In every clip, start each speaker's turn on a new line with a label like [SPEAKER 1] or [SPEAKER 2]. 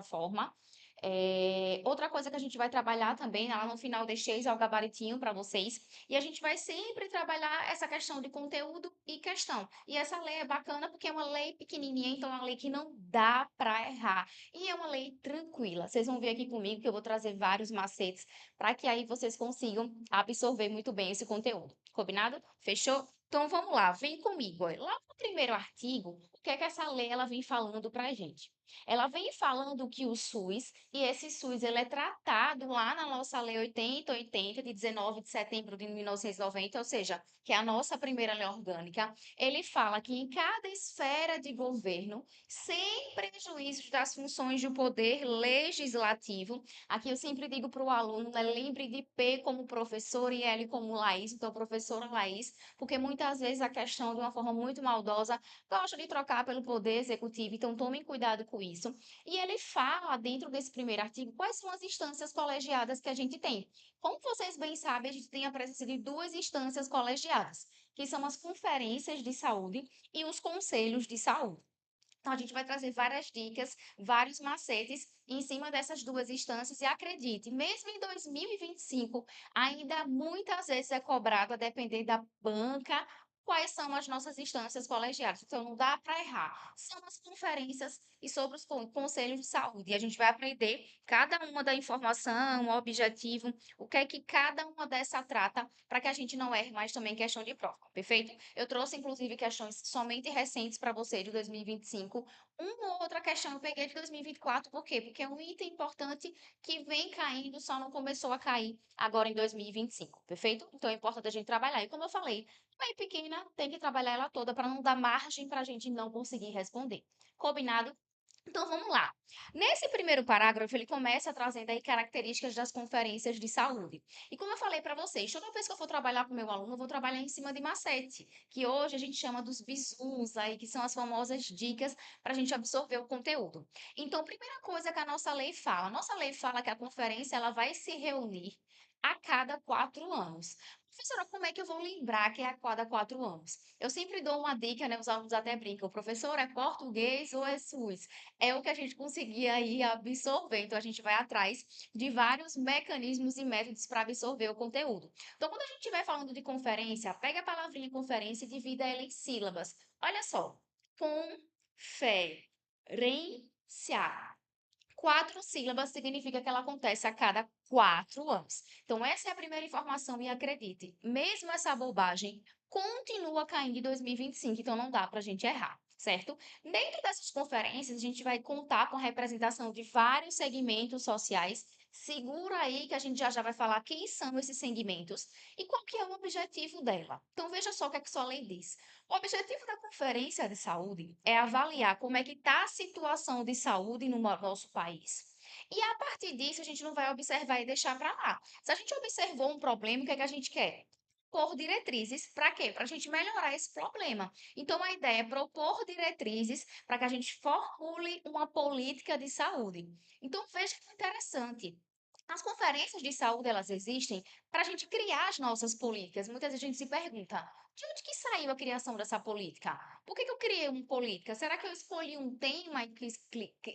[SPEAKER 1] forma. Outra coisa que a gente vai trabalhar também, lá no final deixei já o gabaritinho para vocês, e a gente vai sempre trabalhar essa questão de conteúdo e questão. E essa lei é bacana porque é uma lei pequenininha, então é uma lei que não dá para errar. E é uma lei tranquila. Vocês vão ver aqui comigo que eu vou trazer vários macetes para que aí vocês consigam absorver muito bem esse conteúdo. Combinado? Fechou? Então vamos lá, vem comigo. Olha. Lá no primeiro artigo, o que é que essa lei ela vem falando para a gente? Ela vem falando que o SUS, e esse SUS ele é tratado lá na nossa Lei 8080, de 19 de setembro de 1990, ou seja, que é a nossa primeira lei orgânica. Ele fala que em cada esfera de governo, sem prejuízo das funções do poder legislativo, aqui eu sempre digo para o aluno, né, lembre de P como professor e L como Laís, então professora Laís, porque muitas vezes a questão, de uma forma muito maldosa, gosta de trocar pelo poder executivo, então tomem cuidado com isso. E ele fala, dentro desse primeiro artigo, quais são as instâncias colegiadas que a gente tem. Como vocês bem sabem, a gente tem a presença de duas instâncias colegiadas, que são as conferências de saúde e os conselhos de saúde. Então, a gente vai trazer várias dicas, vários macetes em cima dessas duas instâncias. E acredite, mesmo em 2025, ainda muitas vezes é cobrado, a depender da banca, quais são as nossas instâncias colegiadas. Então, não dá para errar. São as conferências e sobre os conselhos de saúde. E a gente vai aprender cada uma da informação, o objetivo, o que é que cada uma dessa trata, para que a gente não erre mais também questão de prova. Perfeito? Eu trouxe, inclusive, questões somente recentes para você de 2025. Uma ou outra questão eu peguei de 2024, por quê? Porque é um item importante que vem caindo, só não começou a cair agora em 2025, perfeito? Então é importante a gente trabalhar. E como eu falei, bem pequena, tem que trabalhar ela toda para não dar margem para a gente não conseguir responder. Combinado? Então vamos lá. Nesse primeiro parágrafo, ele começa trazendo aí características das conferências de saúde. E como eu falei para vocês, toda vez que eu for trabalhar com meu aluno, eu vou trabalhar em cima de macete, que hoje a gente chama dos bizus aí, que são as famosas dicas para a gente absorver o conteúdo. Então, primeira coisa que a nossa lei fala que a conferência ela vai se reunir a cada 4 anos. Professora, como é que eu vou lembrar que é a cada 4 anos? Eu sempre dou uma dica, né? Os alunos até brincam, professor, é português ou é SUS? É o que a gente conseguia aí absorver. Então, a gente vai atrás de vários mecanismos e métodos para absorver o conteúdo. Então, quando a gente estiver falando de conferência, pega a palavrinha conferência e divida ela em sílabas. Olha só. Conferência. 4 sílabas significa que ela acontece a cada 4 anos. Então, essa é a primeira informação e acredite, mesmo essa bobagem continua caindo em 2025, então não dá para a gente errar, certo? Dentro dessas conferências, a gente vai contar com a representação de vários segmentos sociais. Segura aí que a gente já vai falar quem são esses segmentos e qual que é o objetivo dela. Então, veja só o que é que sua lei diz. O objetivo da conferência de saúde é avaliar como é que está a situação de saúde no nosso país. E a partir disso, a gente não vai observar e deixar para lá. Se a gente observou um problema, o que é que a gente quer? Pôr diretrizes para quê? Para a gente melhorar esse problema. Então, a ideia é propor diretrizes para que a gente formule uma política de saúde. Então, veja que interessante. As conferências de saúde, elas existem para a gente criar as nossas políticas. Muitas vezes a gente se pergunta, de onde que saiu a criação dessa política? Por que que eu criei uma política? Será que eu escolhi um tema e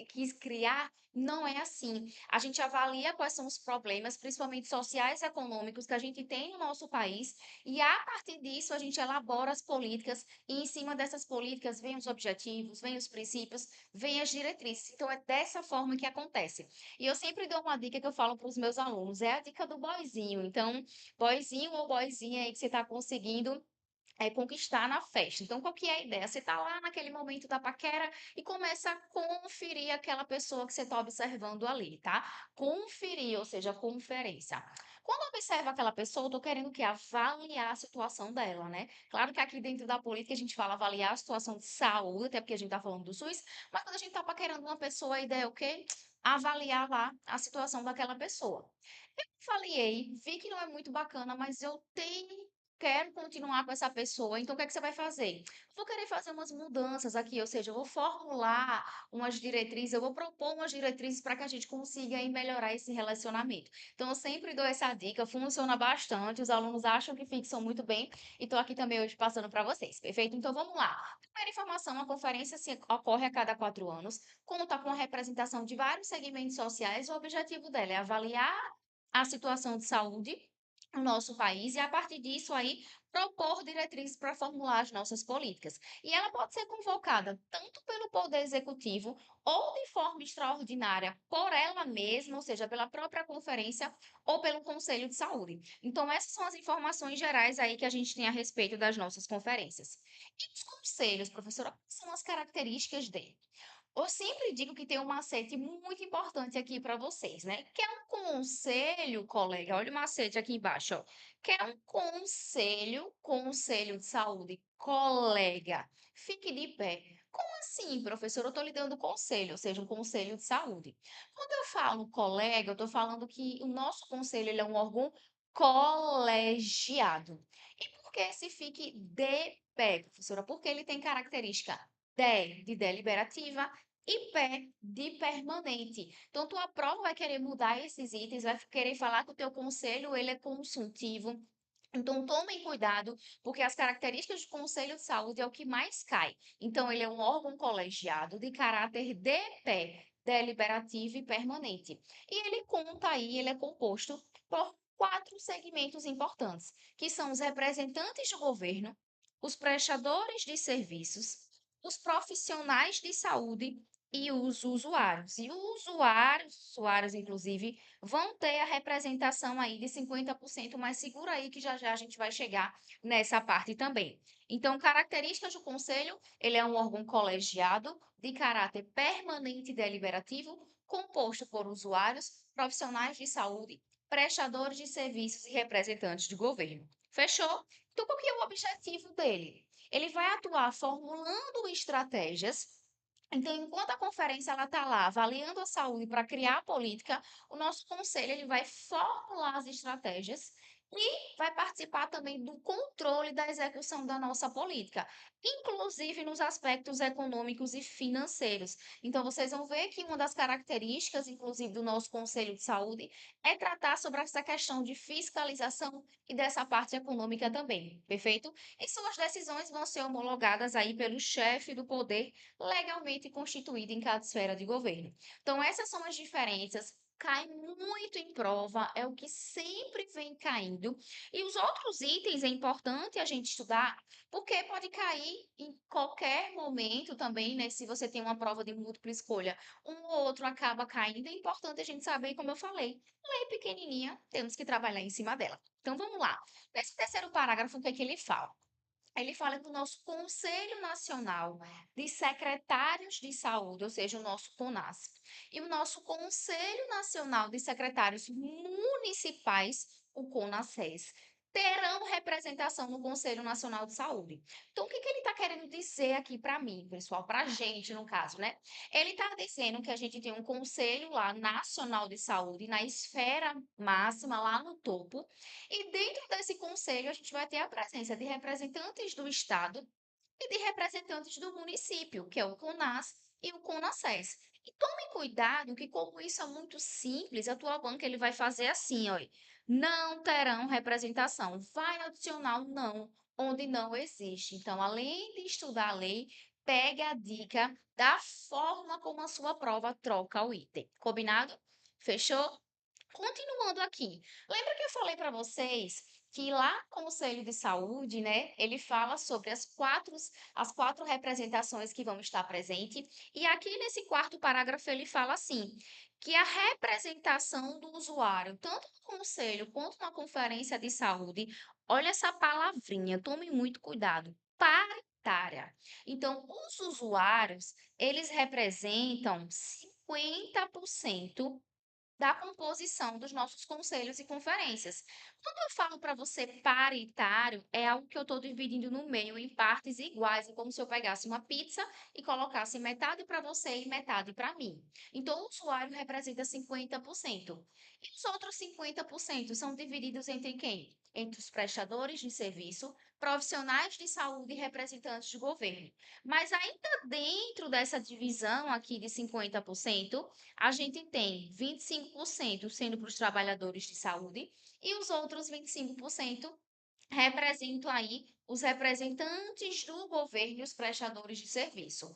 [SPEAKER 1] quis criar? Não é assim. A gente avalia quais são os problemas, principalmente sociais e econômicos, que a gente tem no nosso país, e a partir disso a gente elabora as políticas, e em cima dessas políticas vem os objetivos, vem os princípios, vem as diretrizes. Então é dessa forma que acontece. E eu sempre dou uma dica que eu falo para os meus alunos, é a dica do boyzinho. Então, boyzinho ou boyzinha aí que você está conseguindo conquistar na festa. Então, qual que é a ideia? Você está lá naquele momento da paquera e começa a conferir aquela pessoa que você está observando ali, tá? Conferir, ou seja, conferência. Quando observa aquela pessoa, eu tô querendo o quê? Avaliar a situação dela, né? Claro que aqui dentro da política a gente fala avaliar a situação de saúde, até porque a gente tá falando do SUS, mas quando a gente tá paquerando uma pessoa, a ideia é o quê? Avaliar lá a situação daquela pessoa. Eu avaliei, vi que não é muito bacana, mas eu tenho quero continuar com essa pessoa, então o que é que você vai fazer? Vou querer fazer umas mudanças aqui, ou seja, eu vou formular umas diretrizes, eu vou propor umas diretrizes para que a gente consiga aí melhorar esse relacionamento. Então, eu sempre dou essa dica, funciona bastante, os alunos acham que fixam muito bem, e estou aqui também hoje passando para vocês, perfeito? Então, vamos lá. Primeira informação, a conferência ocorre a cada 4 anos, conta com a representação de vários segmentos sociais, o objetivo dela é avaliar a situação de saúde no nosso país e, a partir disso, aí, propor diretrizes para formular as nossas políticas. E ela pode ser convocada tanto pelo Poder Executivo ou de forma extraordinária por ela mesma, ou seja, pela própria conferência ou pelo Conselho de Saúde. Então, essas são as informações gerais aí que a gente tem a respeito das nossas conferências. E os conselhos, professora, quais são as características dele? Eu sempre digo que tem um macete muito importante aqui para vocês, né? Quer um conselho, colega? Olha o macete aqui embaixo, ó. Quer um conselho de saúde, colega? Fique de pé. Como assim, professor? Eu estou lhe dando conselho, ou seja, um conselho de saúde. Quando eu falo colega, eu estou falando que o nosso conselho ele é um órgão colegiado. E por que esse fique de pé, professora? Porque ele tem característica de deliberativa e pé de permanente. Então, tua prova vai querer mudar esses itens, vai querer falar que o teu conselho ele é consultivo. Então, tomem cuidado, porque as características do Conselho de Saúde é o que mais cai. Então, ele é um órgão colegiado de caráter de pé, deliberativo e permanente. E ele conta aí, ele é composto por 4 segmentos importantes, que são os representantes do governo, os prestadores de serviços, os profissionais de saúde e os usuários. E os usuários, inclusive, vão ter a representação aí de 50%, mas segura aí que já já a gente vai chegar nessa parte também. Então, características do conselho, ele é um órgão colegiado de caráter permanente e deliberativo, composto por usuários, profissionais de saúde, prestadores de serviços e representantes de governo. Fechou? Então, qual que é o objetivo dele? Ele vai atuar formulando estratégias. Então, enquanto a conferência ela está lá avaliando a saúde para criar a política, o nosso conselho ele vai formular as estratégias e vai participar também do controle da execução da nossa política, inclusive nos aspectos econômicos e financeiros. Então, vocês vão ver que uma das características, inclusive, do nosso Conselho de Saúde é tratar sobre essa questão de fiscalização e dessa parte econômica também, perfeito? E suas decisões vão ser homologadas aí pelo chefe do poder legalmente constituído em cada esfera de governo. Então, essas são as diferenças. Cai muito em prova, é o que sempre vem caindo. E os outros itens é importante a gente estudar, porque pode cair em qualquer momento também, né? Se você tem uma prova de múltipla escolha, um ou outro acaba caindo. É importante a gente saber, como eu falei, lei pequenininha, temos que trabalhar em cima dela. Então vamos lá. Nesse terceiro parágrafo, o que é que ele fala? Ele fala que o nosso Conselho Nacional de Secretários de Saúde, ou seja, o nosso CONAS, e o nosso Conselho Nacional de Secretários Municipais, o CONASES, terão representação no Conselho Nacional de Saúde. Então, o que que ele está querendo dizer aqui para mim, pessoal? Para a gente, no caso, né? Ele está dizendo que a gente tem um Conselho lá nacional de saúde, na esfera máxima, lá no topo, e dentro desse conselho, a gente vai ter a presença de representantes do Estado e de representantes do município, que é o CONAS e o CONASES. E tome cuidado que, como isso é muito simples, a tua banca ele vai fazer assim, ó, não terão representação. Vai adicionar um não, onde não existe. Então, além de estudar a lei, pegue a dica da forma como a sua prova troca o item. Combinado? Fechou? Continuando aqui, lembra que eu falei para vocês que lá no Conselho de Saúde, né, ele fala sobre as quatro representações que vão estar presentes, e aqui nesse quarto parágrafo ele fala assim, que a representação do usuário, tanto no conselho quanto na conferência de saúde, olha essa palavrinha, tome muito cuidado, paritária. Então, os usuários, eles representam 50% da composição dos nossos conselhos e conferências. Quando eu falo para você paritário, é algo que eu estou dividindo no meio em partes iguais, é como se eu pegasse uma pizza e colocasse metade para você e metade para mim. Então, o usuário representa 50%. E os outros 50% são divididos entre quem? Entre os prestadores de serviço, profissionais de saúde e representantes de governo. Mas ainda dentro dessa divisão aqui de 50%, a gente tem 25% sendo para os trabalhadores de saúde e os outros 25% representam aí os representantes do governo e os prestadores de serviço.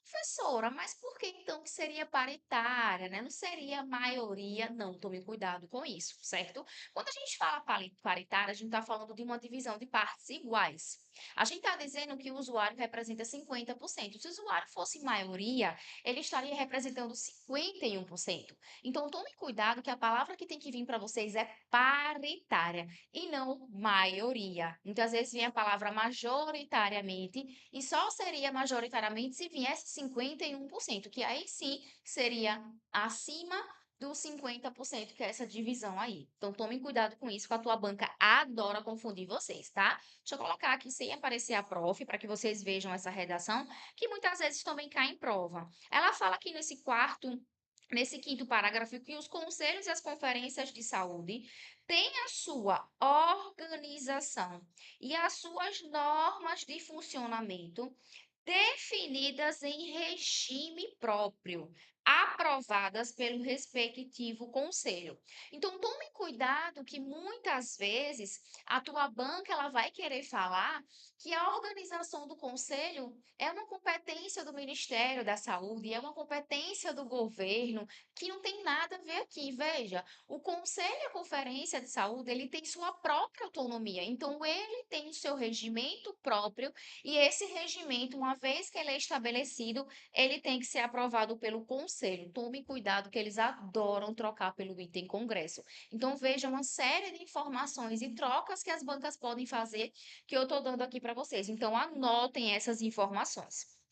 [SPEAKER 1] Professora, mas por que então que seria paritária, né? Não seria maioria, não, tome cuidado com isso, certo? Quando a gente fala paritária, a gente está falando de uma divisão de partes iguais. A gente está dizendo que o usuário representa 50%. Se o usuário fosse maioria, ele estaria representando 51%. Então, tome cuidado que a palavra que tem que vir para vocês é paritária e não maioria. Muitas vezes vem a palavra majoritariamente e só seria majoritariamente se viesse 51%, que aí sim seria acima dos 50%, que é essa divisão aí. Então, tome cuidado com isso, que a tua banca adora confundir vocês, tá? Deixa eu colocar aqui sem aparecer a prof, para que vocês vejam essa redação, que muitas vezes também cai em prova. Ela fala aqui nesse quinto parágrafo, que os conselhos e as conferências de saúde têm a sua organização e as suas normas de funcionamento definidas em regime próprio, aprovadas pelo respectivo conselho. Então, tome cuidado que muitas vezes a tua banca ela vai querer falar que a organização do conselho é uma competência do Ministério da Saúde, é uma competência do governo, que não tem nada a ver aqui. Veja, o conselho e a conferência de saúde, ele tem sua própria autonomia. Então, ele tem o seu regimento próprio e esse regimento, uma vez que ele é estabelecido, ele tem que ser aprovado pelo conselho. Tome cuidado que eles adoram trocar pelo item congresso. Então, veja uma série de informações e trocas que as bancas podem fazer que eu estou dando aqui para vocês. Então, anotem essas informações.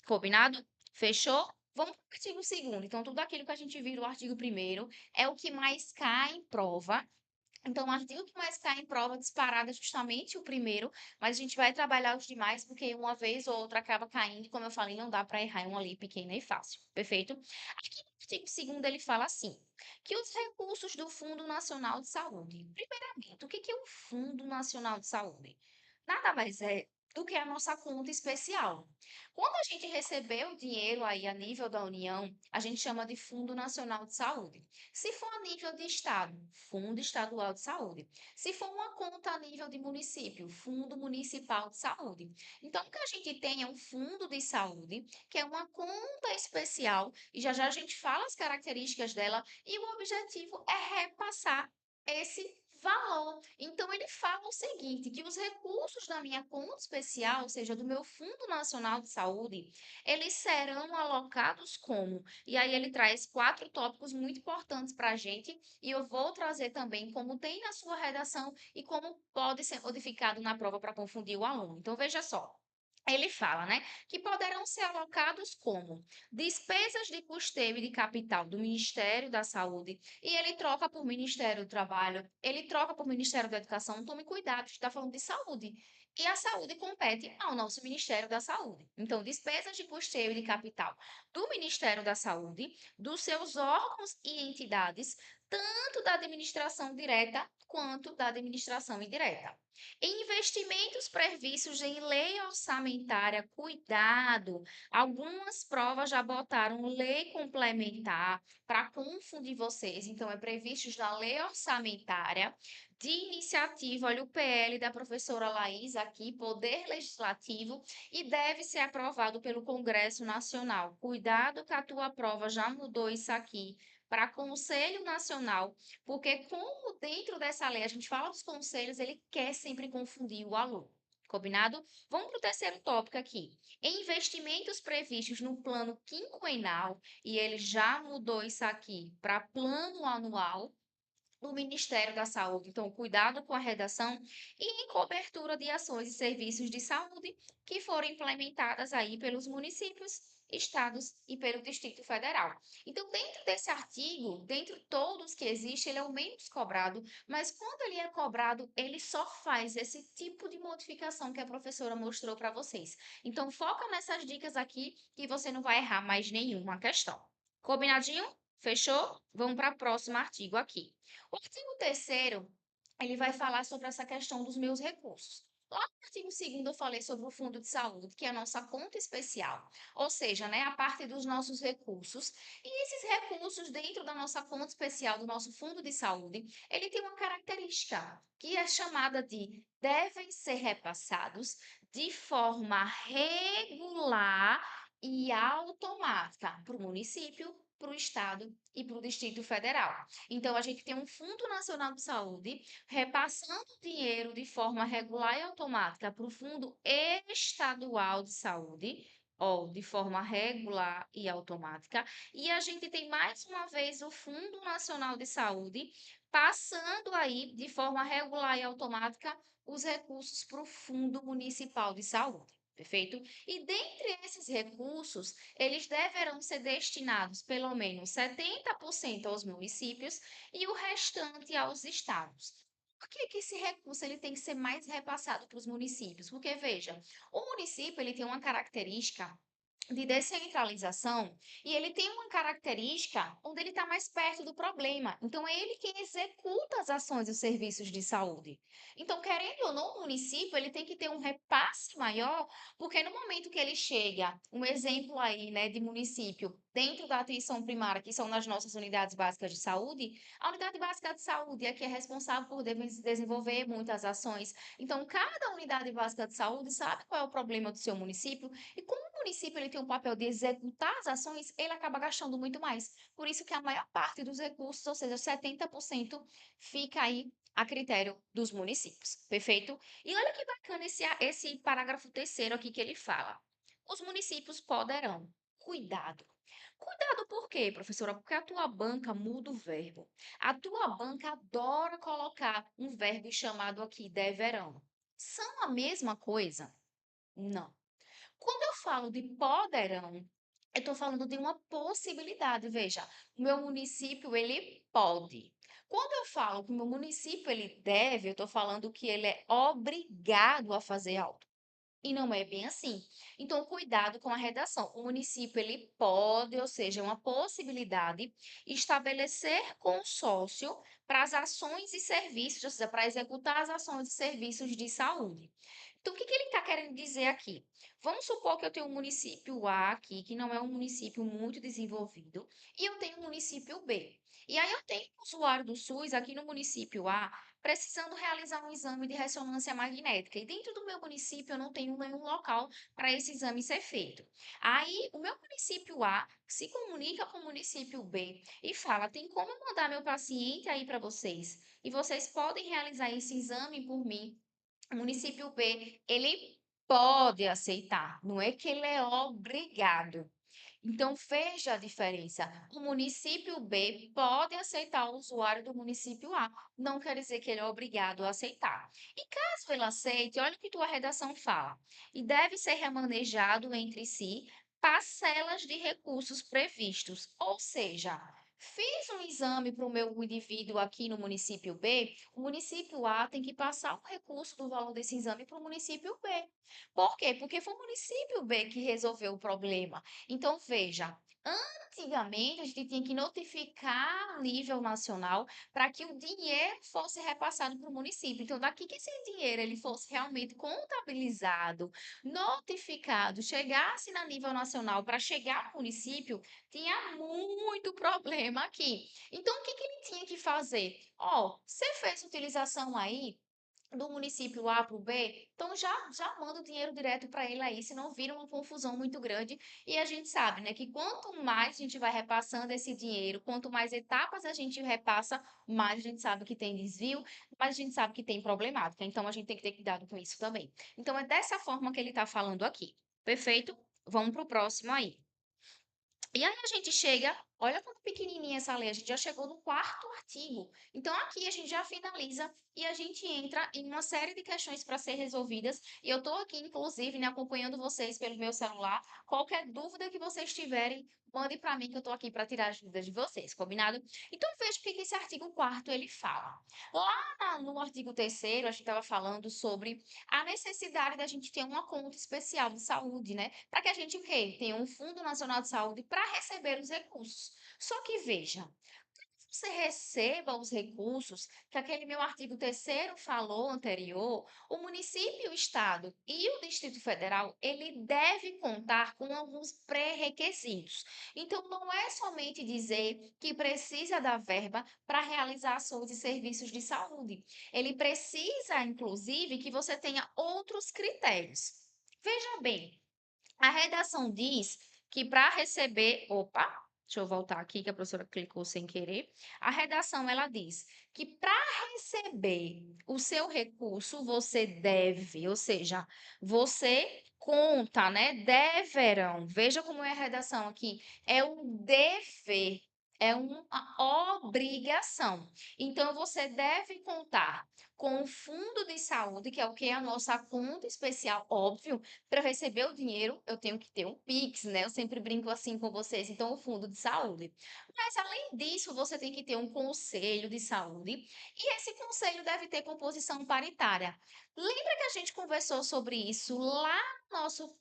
[SPEAKER 1] Combinado? Fechou? Vamos para o artigo 2º. Então, tudo aquilo que a gente viu no artigo 1º é o que mais cai em prova. Então, o artigo que mais cai em prova disparada é justamente o primeiro, mas a gente vai trabalhar os demais, porque uma vez ou outra acaba caindo, e como eu falei, não dá para errar em uma lei pequena e fácil, perfeito? Aqui no artigo 2º ele fala assim, que os recursos do Fundo Nacional de Saúde. Primeiramente, o que é o Fundo Nacional de Saúde? Nada mais é do que a nossa conta especial. Quando a gente receber o dinheiro aí a nível da União, a gente chama de Fundo Nacional de Saúde. Se for a nível de estado, Fundo Estadual de Saúde. Se for uma conta a nível de município, Fundo Municipal de Saúde. Então, o que a gente tem é um fundo de saúde, que é uma conta especial, e já já a gente fala as características dela, e o objetivo é repassar esse valor. Então, ele fala o seguinte, que os recursos da minha conta especial, ou seja, do meu Fundo Nacional de Saúde, eles serão alocados como? E aí ele traz 4 tópicos muito importantes para a gente, e eu vou trazer também como tem na sua redação e como pode ser modificado na prova para confundir o aluno. Então, veja só. Ele fala, né, que poderão ser alocados como despesas de custeio e de capital do Ministério da Saúde, e ele troca por Ministério do Trabalho, ele troca por Ministério da Educação. Tome cuidado, a gente está falando de saúde. E a saúde compete ao nosso Ministério da Saúde. Então, despesas de custeio e de capital do Ministério da Saúde, dos seus órgãos e entidades, tanto da administração direta quanto da administração indireta. Investimentos previstos em lei orçamentária, cuidado. Algumas provas já botaram lei complementar para confundir vocês. Então, é previstos na lei orçamentária de iniciativa, olha o PL da professora Laís aqui, Poder Legislativo, e deve ser aprovado pelo Congresso Nacional. Cuidado que a tua prova já mudou isso aqui para Conselho Nacional, porque como dentro dessa lei a gente fala dos conselhos, ele quer sempre confundir o aluno. Combinado? Vamos para o terceiro tópico aqui. Investimentos previstos no plano quinquenal, e ele já mudou isso aqui para plano anual do Ministério da Saúde. Então, cuidado com a redação e em cobertura de ações e serviços de saúde que foram implementadas aí pelos municípios estados e pelo Distrito Federal. Então, dentro desse artigo, dentro de todos que existem, ele é o menos cobrado, mas quando ele é cobrado, ele só faz esse tipo de modificação que a professora mostrou para vocês. Então, foca nessas dicas aqui que você não vai errar mais nenhuma questão. Combinadinho? Fechou? Vamos para o próximo artigo aqui. O artigo terceiro, ele vai falar sobre essa questão dos meus recursos. Lá no artigo 2º eu falei sobre o fundo de saúde, que é a nossa conta especial, ou seja, né, a parte dos nossos recursos. E esses recursos dentro da nossa conta especial, do nosso fundo de saúde, ele tem uma característica que é chamada de devem ser repassados de forma regular e automática para o município, para o estado e para o Distrito Federal. Então, a gente tem um Fundo Nacional de Saúde repassando dinheiro de forma regular e automática para o Fundo Estadual de Saúde, ou de forma regular e automática. E a gente tem mais uma vez o Fundo Nacional de Saúde passando aí de forma regular e automática os recursos para o Fundo Municipal de Saúde. Perfeito? E dentre esses recursos, eles deverão ser destinados pelo menos 70% aos municípios e o restante aos estados. Por que que esse recurso ele tem que ser mais repassado para os municípios? Porque, veja, o município ele tem uma característica de descentralização e ele tem uma característica onde ele está mais perto do problema. Então, é ele quem executa as ações e os serviços de saúde. Então, querendo ou não, o município ele tem que ter um repasse maior, porque no momento que ele chega, um exemplo aí, né, de município dentro da atenção primária, que são nas nossas unidades básicas de saúde, a unidade básica de saúde é que é responsável por desenvolver muitas ações. Então, cada unidade básica de saúde sabe qual é o problema do seu município e como o município ele tem um papel de executar as ações, ele acaba gastando muito mais. Por isso que a maior parte dos recursos, ou seja, 70%, fica aí a critério dos municípios. Perfeito? E olha que bacana esse parágrafo terceiro aqui que ele fala. Os municípios poderão. Cuidado. Cuidado por quê, professora? Porque a tua banca muda o verbo. A tua banca adora colocar um verbo chamado aqui deverão. São a mesma coisa? Não. Quando eu falo de poderão, eu estou falando de uma possibilidade. Veja, o meu município, ele pode. Quando eu falo que o meu município, ele deve, eu estou falando que ele é obrigado a fazer algo. E não é bem assim. Então, cuidado com a redação. O município, ele pode, ou seja, é uma possibilidade, estabelecer consórcio para as ações e serviços, ou seja, para executar as ações e serviços de saúde. Então, o que que ele está querendo dizer aqui? Vamos supor que eu tenho um município A aqui, que não é um município muito desenvolvido, e eu tenho um município B. E aí eu tenho um usuário do SUS aqui no município A precisando realizar um exame de ressonância magnética. E dentro do meu município eu não tenho nenhum local para esse exame ser feito. Aí o meu município A se comunica com o município B e fala: tem como eu mandar meu paciente aí para vocês? E vocês podem realizar esse exame por mim. O município B, ele pode aceitar, não é que ele é obrigado. Então, veja a diferença. O município B pode aceitar o usuário do município A, não quer dizer que ele é obrigado a aceitar. E caso ele aceite, olha o que tua redação fala. E deve ser remanejado entre si parcelas de recursos previstos, ou seja, fiz um exame para o meu indivíduo aqui no município B, o município A tem que passar o recurso do valor desse exame para o município B. Por quê? Porque foi o município B que resolveu o problema. Então, veja, antigamente a gente tinha que notificar a nível nacional para que o dinheiro fosse repassado para o município. Então, daqui que esse dinheiro ele fosse realmente contabilizado, notificado, chegasse na nível nacional para chegar no município, tinha muito problema aqui. Então, o que que ele tinha que fazer? Ó, você fez utilização aí do município A para o B, então já manda o dinheiro direto para ele aí, senão vira uma confusão muito grande. E a gente sabe, né, que quanto mais a gente vai repassando esse dinheiro, quanto mais etapas a gente repassa, mais a gente sabe que tem desvio, mais a gente sabe que tem problemática. Então a gente tem que ter cuidado com isso também. Então é dessa forma que ele está falando aqui. Perfeito? Vamos para o próximo aí. E aí a gente chega, Olha como pequenininha essa lei, a gente já chegou no quarto artigo. Então, aqui a gente já finaliza e a gente entra em uma série de questões para ser resolvidas. E eu estou aqui, inclusive, né, acompanhando vocês pelo meu celular. Qualquer dúvida que vocês tiverem, mande para mim que eu estou aqui para tirar as dúvidas de vocês, combinado? Então, veja o que esse artigo quarto ele fala. Lá no artigo terceiro, a gente estava falando sobre a necessidade da gente ter uma conta especial de saúde, né? Para que a gente, o quê? Tenha um Fundo Nacional de Saúde para receber os recursos. Só que veja, você receba os recursos que aquele meu artigo terceiro falou anterior, o município, o estado e o Distrito Federal, ele deve contar com alguns pré-requisitos. Então, não é somente dizer que precisa da verba para realizar ações e serviços de saúde. Ele precisa, inclusive, que você tenha outros critérios. Veja bem, a redação diz que para receber, opa, deixa eu voltar aqui que a professora clicou sem querer. A redação ela diz que para receber o seu recurso você deve, ou seja, você conta, né? Deverão. Veja como é a redação aqui. É um dever, é uma obrigação. Então você deve contar com o fundo de saúde, que é o que é a nossa conta especial, óbvio, para receber o dinheiro, eu tenho que ter um Pix, né? Eu sempre brinco assim com vocês, então o fundo de saúde. Mas além disso, você tem que ter um conselho de saúde, e esse conselho deve ter composição paritária. Lembra que a gente conversou sobre isso lá no nosso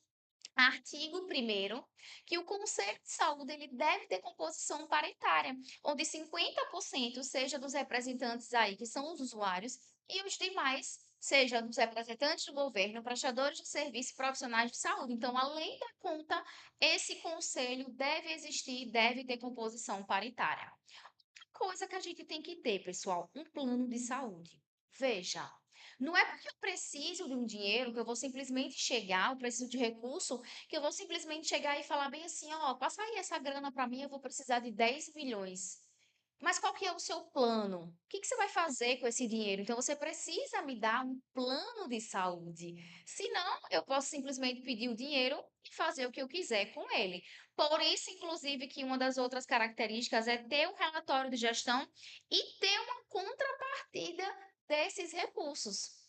[SPEAKER 1] artigo primeiro, que o Conselho de Saúde ele deve ter composição paritária, onde 50% seja dos representantes aí, que são os usuários, e os demais seja dos representantes do governo, prestadores de serviço e profissionais de saúde. Então, além da conta, esse conselho deve existir, deve ter composição paritária. Coisa que a gente tem que ter, pessoal, um plano de saúde. Veja, não é porque eu preciso de um dinheiro que eu vou simplesmente chegar, eu preciso de recurso, que eu vou simplesmente chegar e falar bem assim, ó, passa aí essa grana para mim, eu vou precisar de 10 milhões. Mas qual que é o seu plano? O que que você vai fazer com esse dinheiro? Então você precisa me dar um plano de saúde. Senão, eu posso simplesmente pedir o dinheiro e fazer o que eu quiser com ele. Por isso, inclusive, que uma das outras características é ter um relatório de gestão e ter uma contrapartida desses recursos.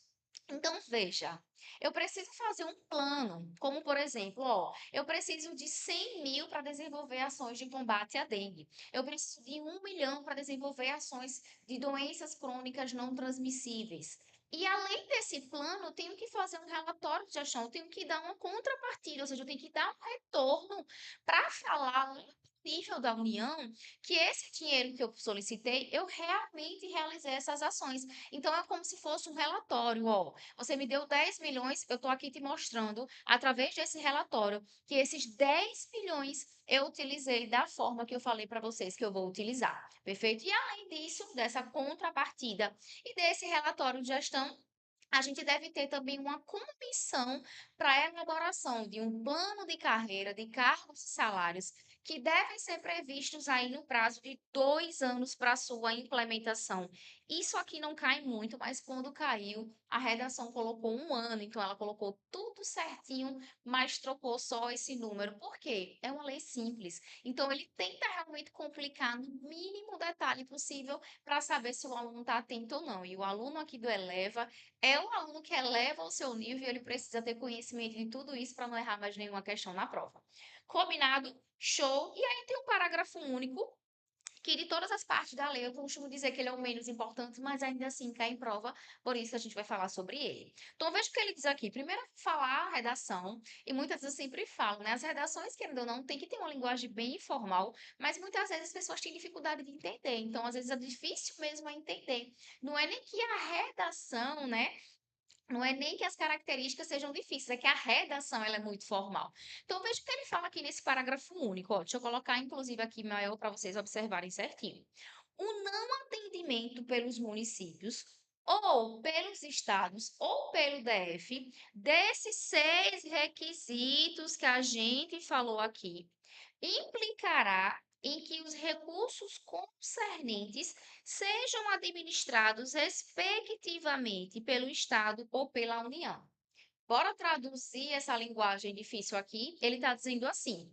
[SPEAKER 1] Então, veja, eu preciso fazer um plano, como por exemplo, ó, eu preciso de 100 mil para desenvolver ações de combate à dengue. Eu preciso de 1 milhão para desenvolver ações de doenças crônicas não transmissíveis. E além desse plano, eu tenho que fazer um relatório de gestão, eu tenho que dar uma contrapartida, ou seja, eu tenho que dar um retorno para falar no nível da União que esse dinheiro que eu solicitei, eu realmente realizei essas ações. Então, é como se fosse um relatório, ó. Você me deu 10 milhões, eu estou aqui te mostrando, através desse relatório, que esses 10 milhões eu utilizei da forma que eu falei para vocês que eu vou utilizar. Perfeito? E além disso, dessa contrapartida e desse relatório de gestão, a gente deve ter também uma comissão para a elaboração de um plano de carreira, de cargos e salários, que devem ser previstos aí no prazo de 2 anos para sua implementação. Isso aqui não cai muito, mas quando caiu, a redação colocou 1 ano, então ela colocou tudo certinho, mas trocou só esse número. Por quê? É uma lei simples. Então, ele tenta realmente complicar no mínimo detalhe possível para saber se o aluno está atento ou não. E o aluno aqui do Eleva é um aluno que eleva o seu nível e ele precisa ter conhecimento de tudo isso para não errar mais nenhuma questão na prova. Combinado? Show! E aí tem um parágrafo único que de todas as partes da lei, eu costumo dizer que ele é o menos importante, mas ainda assim cai em prova, por isso que a gente vai falar sobre ele. Então, veja o que ele diz aqui. Primeiro, falar a redação, e muitas vezes eu sempre falo, né? As redações, querendo ou não, tem que ter uma linguagem bem informal, mas muitas vezes as pessoas têm dificuldade de entender. Então, às vezes é difícil mesmo a entender. Não é nem que a redação, né? Não é nem que as características sejam difíceis, é que a redação ela é muito formal. Então, veja o que ele fala aqui nesse parágrafo único. Ó, deixa eu colocar, inclusive, aqui maior para vocês observarem certinho. O não atendimento pelos municípios ou pelos estados ou pelo DF desses 6 requisitos que a gente falou aqui implicará em que os recursos concernentes sejam administrados respectivamente pelo Estado ou pela União. Bora traduzir essa linguagem difícil aqui? Ele está dizendo assim,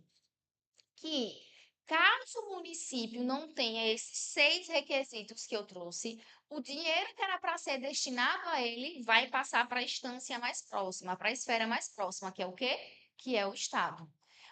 [SPEAKER 1] que Caso o município não tenha esses 6 requisitos que eu trouxe, o dinheiro que era para ser destinado a ele vai passar para a instância mais próxima, para a esfera mais próxima, que é o quê? Que é o Estado.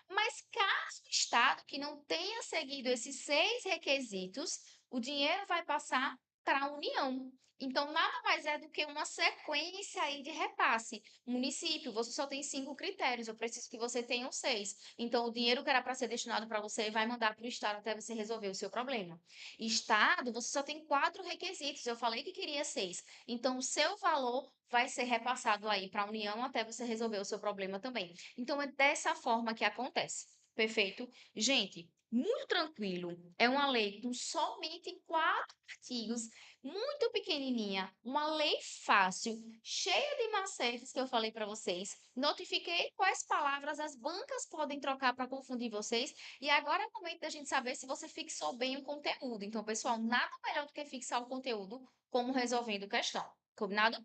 [SPEAKER 1] Mas caso o Estado que não tenha seguido esses 6 requisitos, o dinheiro vai passar para a União. Então, nada mais é do que uma sequência aí de repasse. Município, você só tem 5 critérios, eu preciso que você tenha 6. Então, o dinheiro que era para ser destinado para você vai mandar para o Estado até você resolver o seu problema. Estado, você só tem 4 requisitos. Eu falei que queria 6. Então, o seu valor vai ser repassado aí para a União até você resolver o seu problema também. Então, é dessa forma que acontece. Perfeito? Gente, muito tranquilo. É uma lei com somente 4 artigos, muito pequenininha, uma lei fácil, cheia de macetes que eu falei para vocês. Notifiquei quais palavras as bancas podem trocar para confundir vocês. E agora é o momento da gente saber se você fixou bem o conteúdo. Então, pessoal, nada melhor do que fixar o conteúdo como resolvendo questão. Combinado?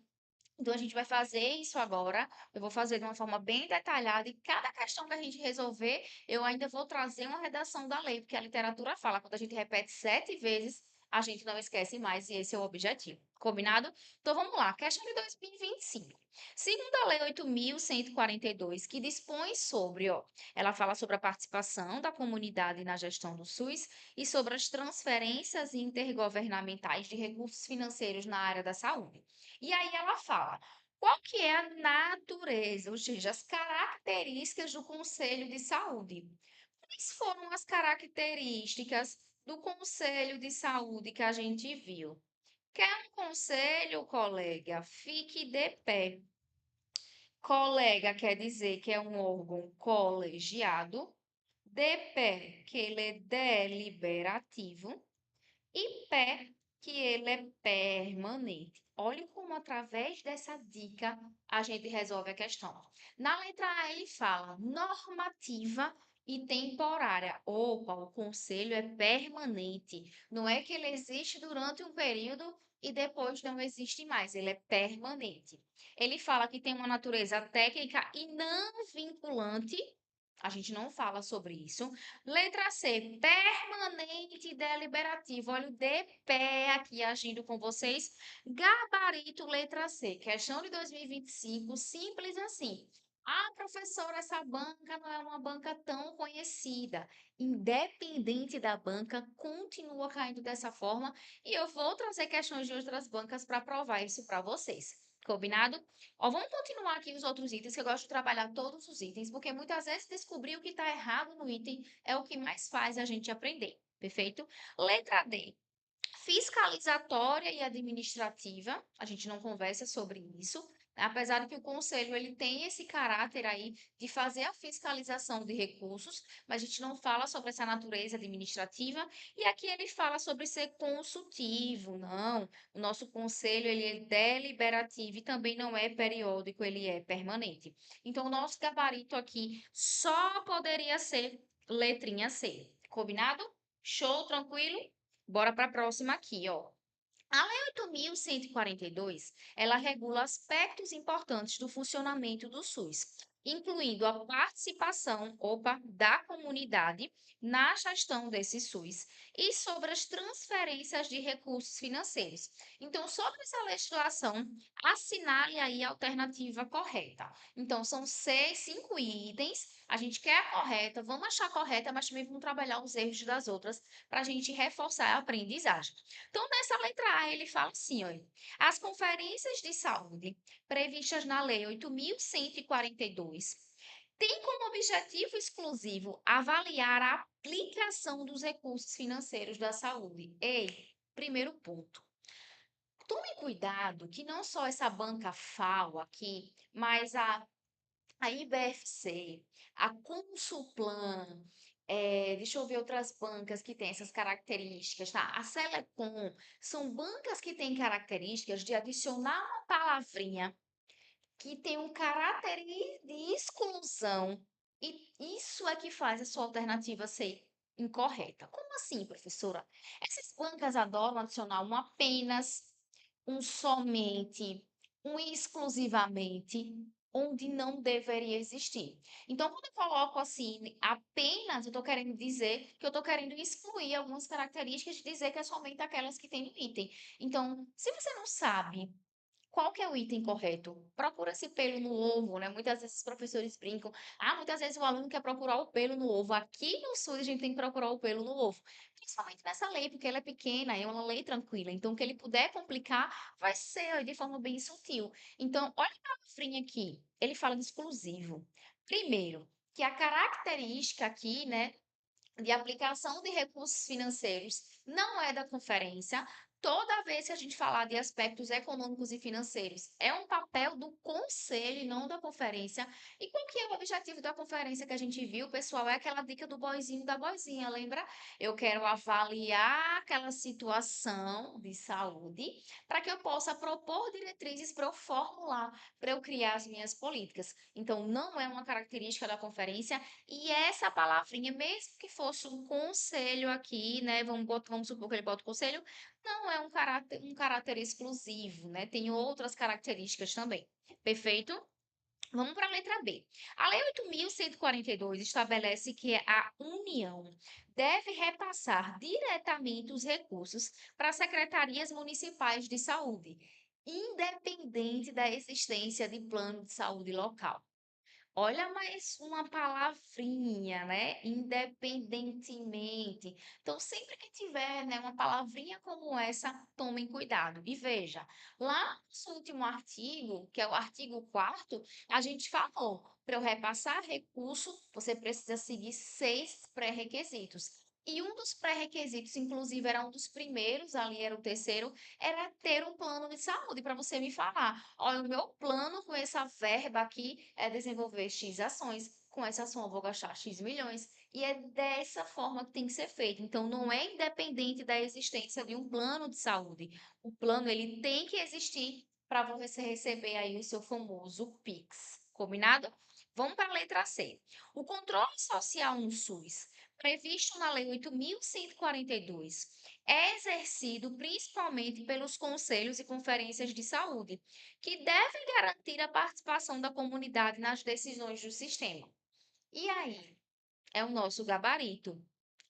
[SPEAKER 1] Então, a gente vai fazer isso agora. Eu vou fazer de uma forma bem detalhada. E cada questão que a gente resolver, eu ainda vou trazer uma redação da lei, porque a literatura fala, quando a gente repete 7 vezes, a gente não esquece mais, e esse é o objetivo. Combinado? Então, vamos lá. Questão de 2025. Segundo a Lei 8.142, que dispõe sobre, ó, ela fala sobre a participação da comunidade na gestão do SUS e sobre as transferências intergovernamentais de recursos financeiros na área da saúde. E aí ela fala, qual que é a natureza, ou seja, as características do Conselho de Saúde? Quais foram as características do Conselho de Saúde que a gente viu? Quer um conselho, colega? Fique de pé. Colega quer dizer que é um órgão colegiado. De pé, que ele é deliberativo e pé, que ele é permanente. Olha como, através dessa dica, a gente resolve a questão. Na letra A, ele fala normativa e temporária. Opa, o conselho é permanente. Não é que ele existe durante um período e depois não existe mais. Ele é permanente. Ele fala que tem uma natureza técnica e não vinculante. A gente não fala sobre isso. Letra C, permanente e deliberativo. Olha o de pé aqui agindo com vocês. Gabarito, letra C. Questão de 2025, simples assim. Ah, professora, essa banca não é uma banca tão conhecida. Independente da banca, continua caindo dessa forma. E eu vou trazer questões de outras bancas para provar isso para vocês. Combinado? Ó, vamos continuar aqui os outros itens, que eu gosto de trabalhar todos os itens, porque muitas vezes descobrir o que está errado no item é o que mais faz a gente aprender. Perfeito? Letra D. Fiscalizatória e administrativa, a gente não conversa sobre isso, né? Apesar de que o conselho ele tem esse caráter aí de fazer a fiscalização de recursos, mas a gente não fala sobre essa natureza administrativa, e aqui ele fala sobre ser consultivo, não. O nosso conselho ele é deliberativo e também não é periódico, ele é permanente. Então, o nosso gabarito aqui só poderia ser letrinha C. Combinado? Show, tranquilo? Bora para a próxima aqui, ó. A Lei 8.142, ela regula aspectos importantes do funcionamento do SUS, incluindo a participação, da comunidade na gestão desse SUS e sobre as transferências de recursos financeiros. Então, sobre essa legislação, assinale aí a alternativa correta. Então, são 5 itens. A gente quer a correta, vamos achar a correta, mas também vamos trabalhar os erros das outras para a gente reforçar a aprendizagem. Então, nessa letra A, ele fala assim, ó, as conferências de saúde previstas na Lei 8.142 têm como objetivo exclusivo avaliar a aplicação dos recursos financeiros da saúde. Ei, primeiro ponto. Tome cuidado que não só essa banca FAO aqui, mas a IBFC, a Consulplan, deixa eu ver outras bancas que têm essas características, tá? A Selecom, são bancas que têm características de adicionar uma palavrinha que tem um caráter de exclusão, e isso é que faz a sua alternativa ser incorreta. Como assim, professora? Essas bancas adoram adicionar um apenas, um somente, um exclusivamente. onde não deveria existir. Então, quando eu coloco assim, apenas, eu estou querendo dizer que eu estou querendo excluir algumas características e dizer que é somente aquelas que tem no item. Então, se você não sabe qual que é o item correto? Procura-se pelo no ovo, né? Muitas vezes os professores brincam. Ah, muitas vezes o aluno quer procurar o pelo no ovo. Aqui no SUS a gente tem que procurar o pelo no ovo. Principalmente nessa lei, porque ela é pequena, é uma lei tranquila. Então, o que ele puder complicar vai ser de forma bem sutil. Então, olha para a livrinha aqui. Ele fala de exclusivo. Primeiro, que a característica aqui, né, de aplicação de recursos financeiros não é da conferência. Toda vez que a gente falar de aspectos econômicos e financeiros, é um papel do conselho e não da conferência. E qual que é o objetivo da conferência que a gente viu, pessoal? É aquela dica do boizinho da boizinha, lembra? Eu quero avaliar aquela situação de saúde para que eu possa propor diretrizes para eu formular, para eu criar as minhas políticas. Então, não é uma característica da conferência, e essa palavrinha, mesmo que fosse um conselho aqui, né? Vamos supor que ele bota o conselho, não é um caráter exclusivo, né? Tem outras características também. Perfeito? Vamos para a letra B. A Lei 8.142 estabelece que a União deve repassar diretamente os recursos para as secretarias municipais de saúde, independente da existência de plano de saúde local. Olha mais uma palavrinha, né? Independentemente. Então, sempre que tiver, né, uma palavrinha como essa, tomem cuidado. E veja, lá no último artigo, que é o artigo 4º, a gente falou, para eu repassar recurso, você precisa seguir 6 pré-requisitos. E um dos pré-requisitos, inclusive, era um dos primeiros, ali era o terceiro, era ter um plano de saúde, para você me falar. Olha, o meu plano com essa verba aqui é desenvolver X ações. Com essa ação eu vou gastar X milhões. E é dessa forma que tem que ser feito. Então, não é independente da existência de um plano de saúde. O plano, ele tem que existir para você receber aí o seu famoso Pix. Combinado? Vamos para a letra C. O controle social no SUS, previsto na Lei 8.142, é exercido principalmente pelos conselhos e conferências de saúde, que devem garantir a participação da comunidade nas decisões do sistema. E aí? É o nosso gabarito.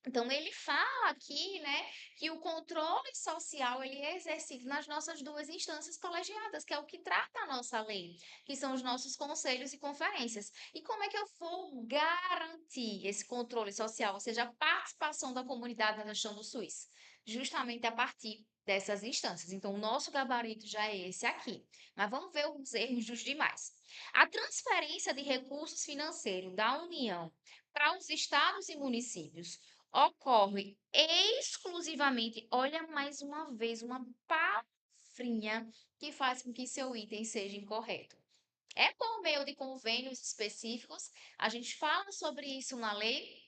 [SPEAKER 1] Então, ele fala aqui, né, que o controle social ele é exercido nas nossas duas instâncias colegiadas, que é o que trata a nossa lei, que são os nossos conselhos e conferências. E como é que eu vou garantir esse controle social, ou seja, a participação da comunidade na gestão do SUS? Justamente a partir dessas instâncias. Então, o nosso gabarito já é esse aqui. Mas vamos ver os erros dos demais. A transferência de recursos financeiros da União para os estados e municípios ocorre exclusivamente, olha mais uma vez, uma palavrinha que faz com que seu item seja incorreto. É por meio de convênios específicos, a gente fala sobre isso na lei,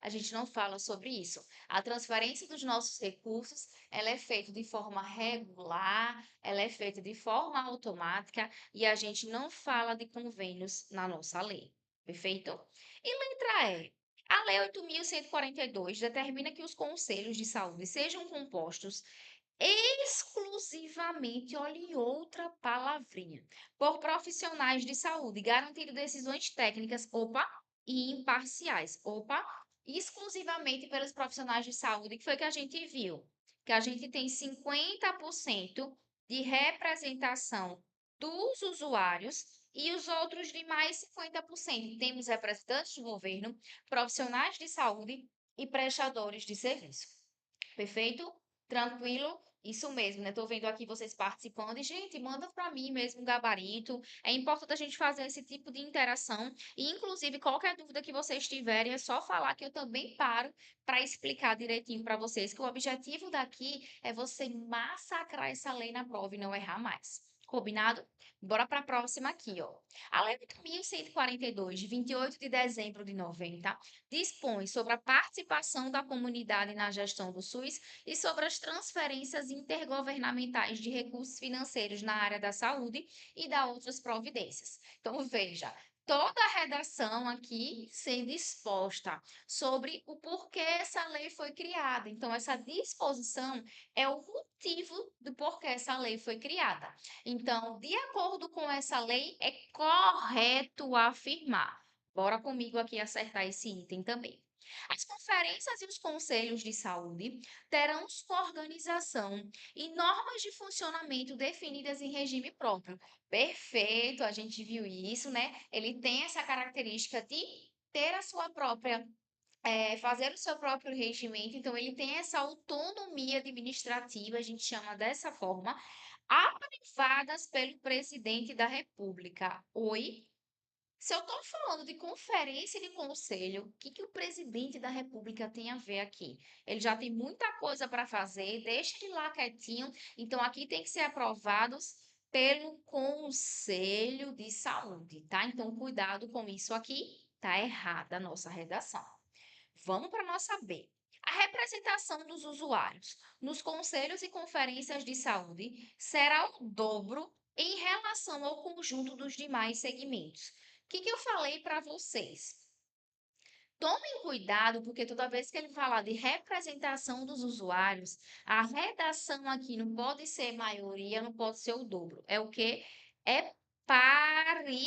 [SPEAKER 1] a gente não fala sobre isso. A transferência dos nossos recursos, ela é feita de forma regular, ela é feita de forma automática e a gente não fala de convênios na nossa lei. Perfeito? E letra E. A Lei 8.142 determina que os conselhos de saúde sejam compostos exclusivamente, olhe outra palavrinha, por profissionais de saúde, garantindo decisões técnicas, opa, e imparciais, opa, exclusivamente pelos profissionais de saúde, que foi que a gente viu, que a gente tem 50% de representação dos usuários e os outros demais 50% temos representantes do governo, profissionais de saúde e prestadores de serviço. Perfeito? Tranquilo? Isso mesmo, né? Tô vendo aqui vocês participando e, gente, manda para mim mesmo um gabarito. É importante a gente fazer esse tipo de interação e, inclusive, qualquer dúvida que vocês tiverem, é só falar que eu também paro para explicar direitinho para vocês que o objetivo daqui é você massacrar essa lei na prova e não errar mais. Combinado? Bora para a próxima aqui, ó. A Lei 8.142, de 28 de dezembro de 90, dispõe sobre a participação da comunidade na gestão do SUS e sobre as transferências intergovernamentais de recursos financeiros na área da saúde e da outras providências. Então, veja, toda a redação aqui sendo exposta sobre o porquê essa lei foi criada. Então, essa disposição é o motivo do porquê essa lei foi criada. Então, de acordo com essa lei, é correto afirmar. Bora comigo aqui acertar esse item também. As conferências e os conselhos de saúde terão sua organização e normas de funcionamento definidas em regime próprio. Perfeito, a gente viu isso, né? Ele tem essa característica de ter a sua própria, fazer o seu próprio regimento, então ele tem essa autonomia administrativa, a gente chama dessa forma, aprovadas pelo presidente da República. Oi? Se eu estou falando de conferência de conselho, o que que o presidente da República tem a ver aqui? Ele já tem muita coisa para fazer, deixa ele lá quietinho. Então, aqui tem que ser aprovados pelo Conselho de Saúde, tá? Então, cuidado com isso aqui, tá errada a nossa redação. Vamos para a nossa B. A representação dos usuários nos conselhos e conferências de saúde será o dobro em relação ao conjunto dos demais segmentos. O que que eu falei para vocês? Tomem cuidado, porque toda vez que ele falar de representação dos usuários, a redação aqui não pode ser maioria, não pode ser o dobro. É o quê? É paritário,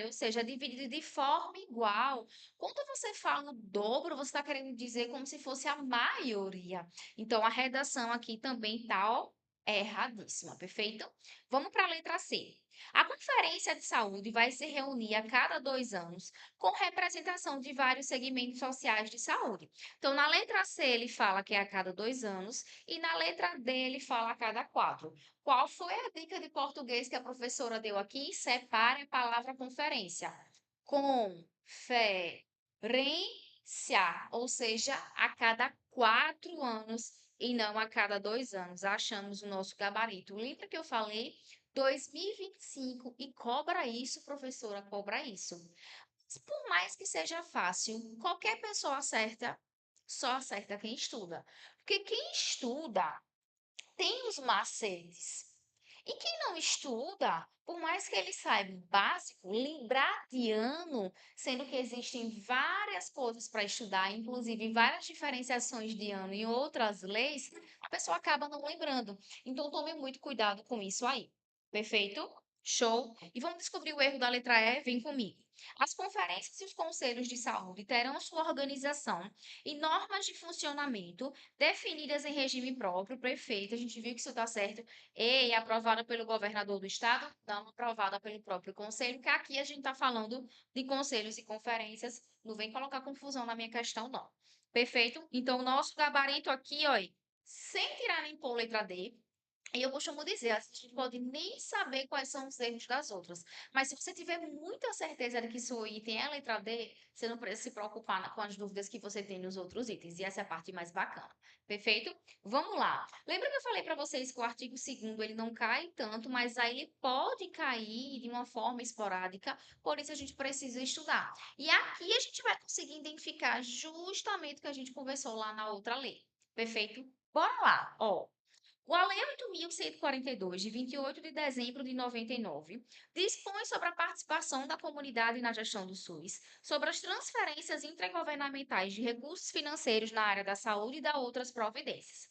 [SPEAKER 1] ou seja, é dividido de forma igual. Quando você fala no dobro, você está querendo dizer como se fosse a maioria. Então, a redação aqui também está erradíssima, perfeito? Vamos para a letra C. A Conferência de Saúde vai se reunir a cada 2 anos com representação de vários segmentos sociais de saúde. Então, na letra C, ele fala que é a cada 2 anos, e na letra D, ele fala a cada 4. Qual foi a dica de português que a professora deu aqui? Separe a palavra conferência. Conferência, ou seja, a cada 4 anos e não a cada 2 anos. Achamos o nosso gabarito. Lembra que eu falei 2025 e cobra isso, professora, cobra isso. Por mais que seja fácil, qualquer pessoa acerta, só acerta quem estuda. Porque quem estuda tem os macetes. E quem não estuda, por mais que ele saiba o básico, lembrar de ano, sendo que existem várias coisas para estudar, inclusive várias diferenciações de ano em outras leis, a pessoa acaba não lembrando. Então tome muito cuidado com isso aí. Perfeito? Show? E vamos descobrir o erro da letra E? Vem comigo. As conferências e os conselhos de saúde terão sua organização e normas de funcionamento definidas em regime próprio, prefeito, a gente viu que isso está certo, e aprovada pelo governador do estado, não aprovada pelo próprio conselho, que aqui a gente está falando de conselhos e conferências, não vem colocar confusão na minha questão, não. Perfeito? Então, o nosso gabarito aqui, ó, sem tirar nem pôr letra D, e eu costumo dizer, assim, a gente pode nem saber quais são os erros das outras. Mas se você tiver muita certeza de que seu item é a letra D, você não precisa se preocupar com as dúvidas que você tem nos outros itens. E essa é a parte mais bacana. Perfeito? Vamos lá. Lembra que eu falei para vocês que o artigo 2º ele não cai tanto, mas aí ele pode cair de uma forma esporádica, por isso a gente precisa estudar. E aqui a gente vai conseguir identificar justamente o que a gente conversou lá na outra lei. Perfeito? Bora lá. Ó, o A Lei 8.142, de 28 de dezembro de 99, dispõe sobre a participação da comunidade na gestão do SUS, sobre as transferências intergovernamentais de recursos financeiros na área da saúde e da outras providências.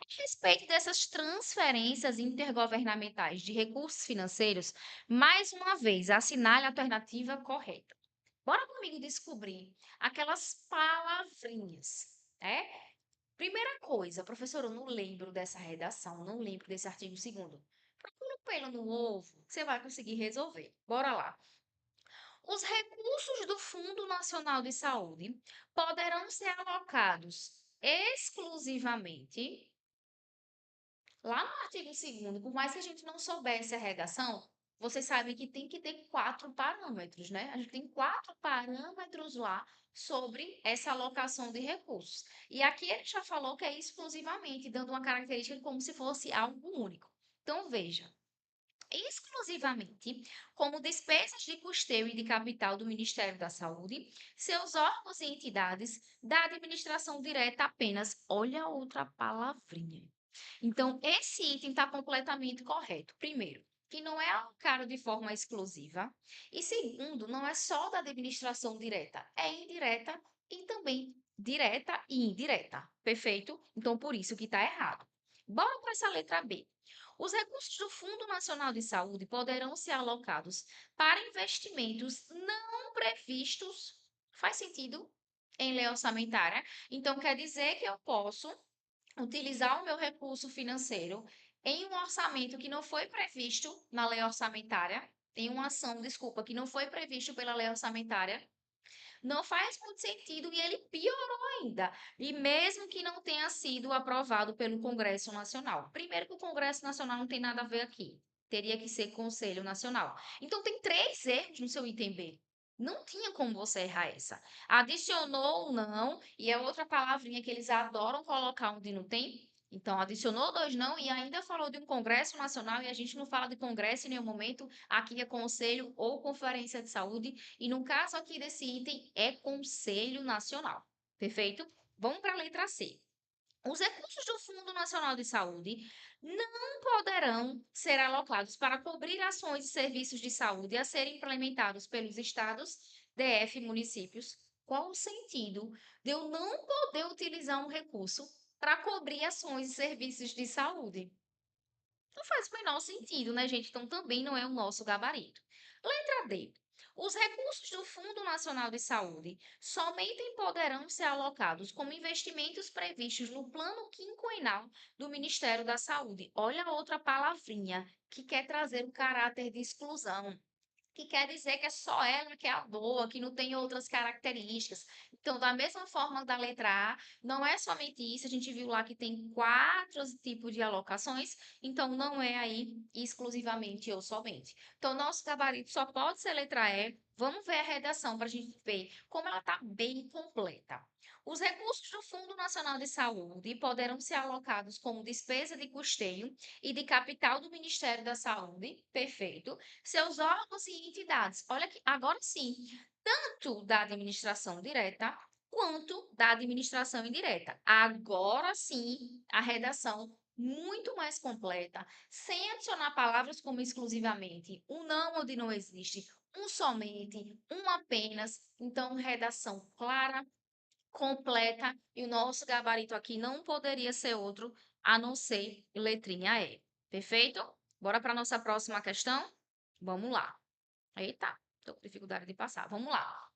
[SPEAKER 1] A respeito dessas transferências intergovernamentais de recursos financeiros, mais uma vez, assinale a alternativa correta. Bora comigo descobrir aquelas palavrinhas, né? Primeira coisa, professor, eu não lembro dessa redação, não lembro desse artigo 2º. Procura um pelo no ovo, que você vai conseguir resolver. Bora lá. Os recursos do Fundo Nacional de Saúde poderão ser alocados exclusivamente lá no artigo 2º, por mais que a gente não soubesse a redação, vocês sabem que tem que ter 4 parâmetros, né? A gente tem 4 parâmetros lá sobre essa alocação de recursos. E aqui ele já falou que é exclusivamente, dando uma característica como se fosse algo único. Então, veja, exclusivamente como despesas de custeio e de capital do Ministério da Saúde, seus órgãos e entidades da administração direta apenas. Olha a outra palavrinha. Então, esse item está completamente correto. Primeiro, que não é alocado de forma exclusiva. E segundo, não é só da administração direta, é indireta e também direta e indireta. Perfeito? Então, por isso que está errado. Bora para essa letra B. Os recursos do Fundo Nacional de Saúde poderão ser alocados para investimentos não previstos. Faz sentido? Em lei orçamentária. Então, quer dizer que eu posso utilizar o meu recurso financeiro em um orçamento que não foi previsto na lei orçamentária, em uma ação, desculpa, que não foi previsto pela lei orçamentária, não faz muito sentido e ele piorou ainda. E mesmo que não tenha sido aprovado pelo Congresso Nacional. Primeiro que o Congresso Nacional não tem nada a ver aqui. Teria que ser Conselho Nacional. Então tem três erros no seu item B. Não tinha como você errar essa. Adicionou ou não, e é outra palavrinha que eles adoram colocar onde não tem. Então, adicionou dois não e ainda falou de um Congresso Nacional e a gente não fala de Congresso em nenhum momento. Aqui é Conselho ou Conferência de Saúde. E no caso aqui desse item é Conselho Nacional. Perfeito? Vamos para a letra C. Os recursos do Fundo Nacional de Saúde não poderão ser alocados para cobrir ações e serviços de saúde a serem implementados pelos estados, DF e municípios. Qual o sentido de eu não poder utilizar um recurso para cobrir ações e serviços de saúde? Não faz o menor sentido, né, gente? Então também não é o nosso gabarito. Letra D. Os recursos do Fundo Nacional de Saúde somente poderão ser alocados como investimentos previstos no plano quinquenal do Ministério da Saúde. Olha a outra palavrinha que quer trazer o caráter de exclusão, que quer dizer que é só ela que é a boa, que não tem outras características. Então, da mesma forma da letra A, não é somente isso, a gente viu lá que tem quatro tipos de alocações, então não é aí exclusivamente ou somente. Então, nosso gabarito só pode ser letra E. Vamos ver a redação para a gente ver como ela está bem completa. Os recursos do Fundo Nacional de Saúde poderão ser alocados como despesa de custeio e de capital do Ministério da Saúde, perfeito, seus órgãos e entidades. Olha que agora sim, tanto da administração direta quanto da administração indireta. Agora sim, a redação muito mais completa, sem adicionar palavras como exclusivamente, um não onde não existe, um somente, um apenas. Então, redação clara, completa, e o nosso gabarito aqui não poderia ser outro a não ser letrinha E. Perfeito? Bora para a nossa próxima questão? Vamos lá. Eita, estou com dificuldade de passar. Vamos lá.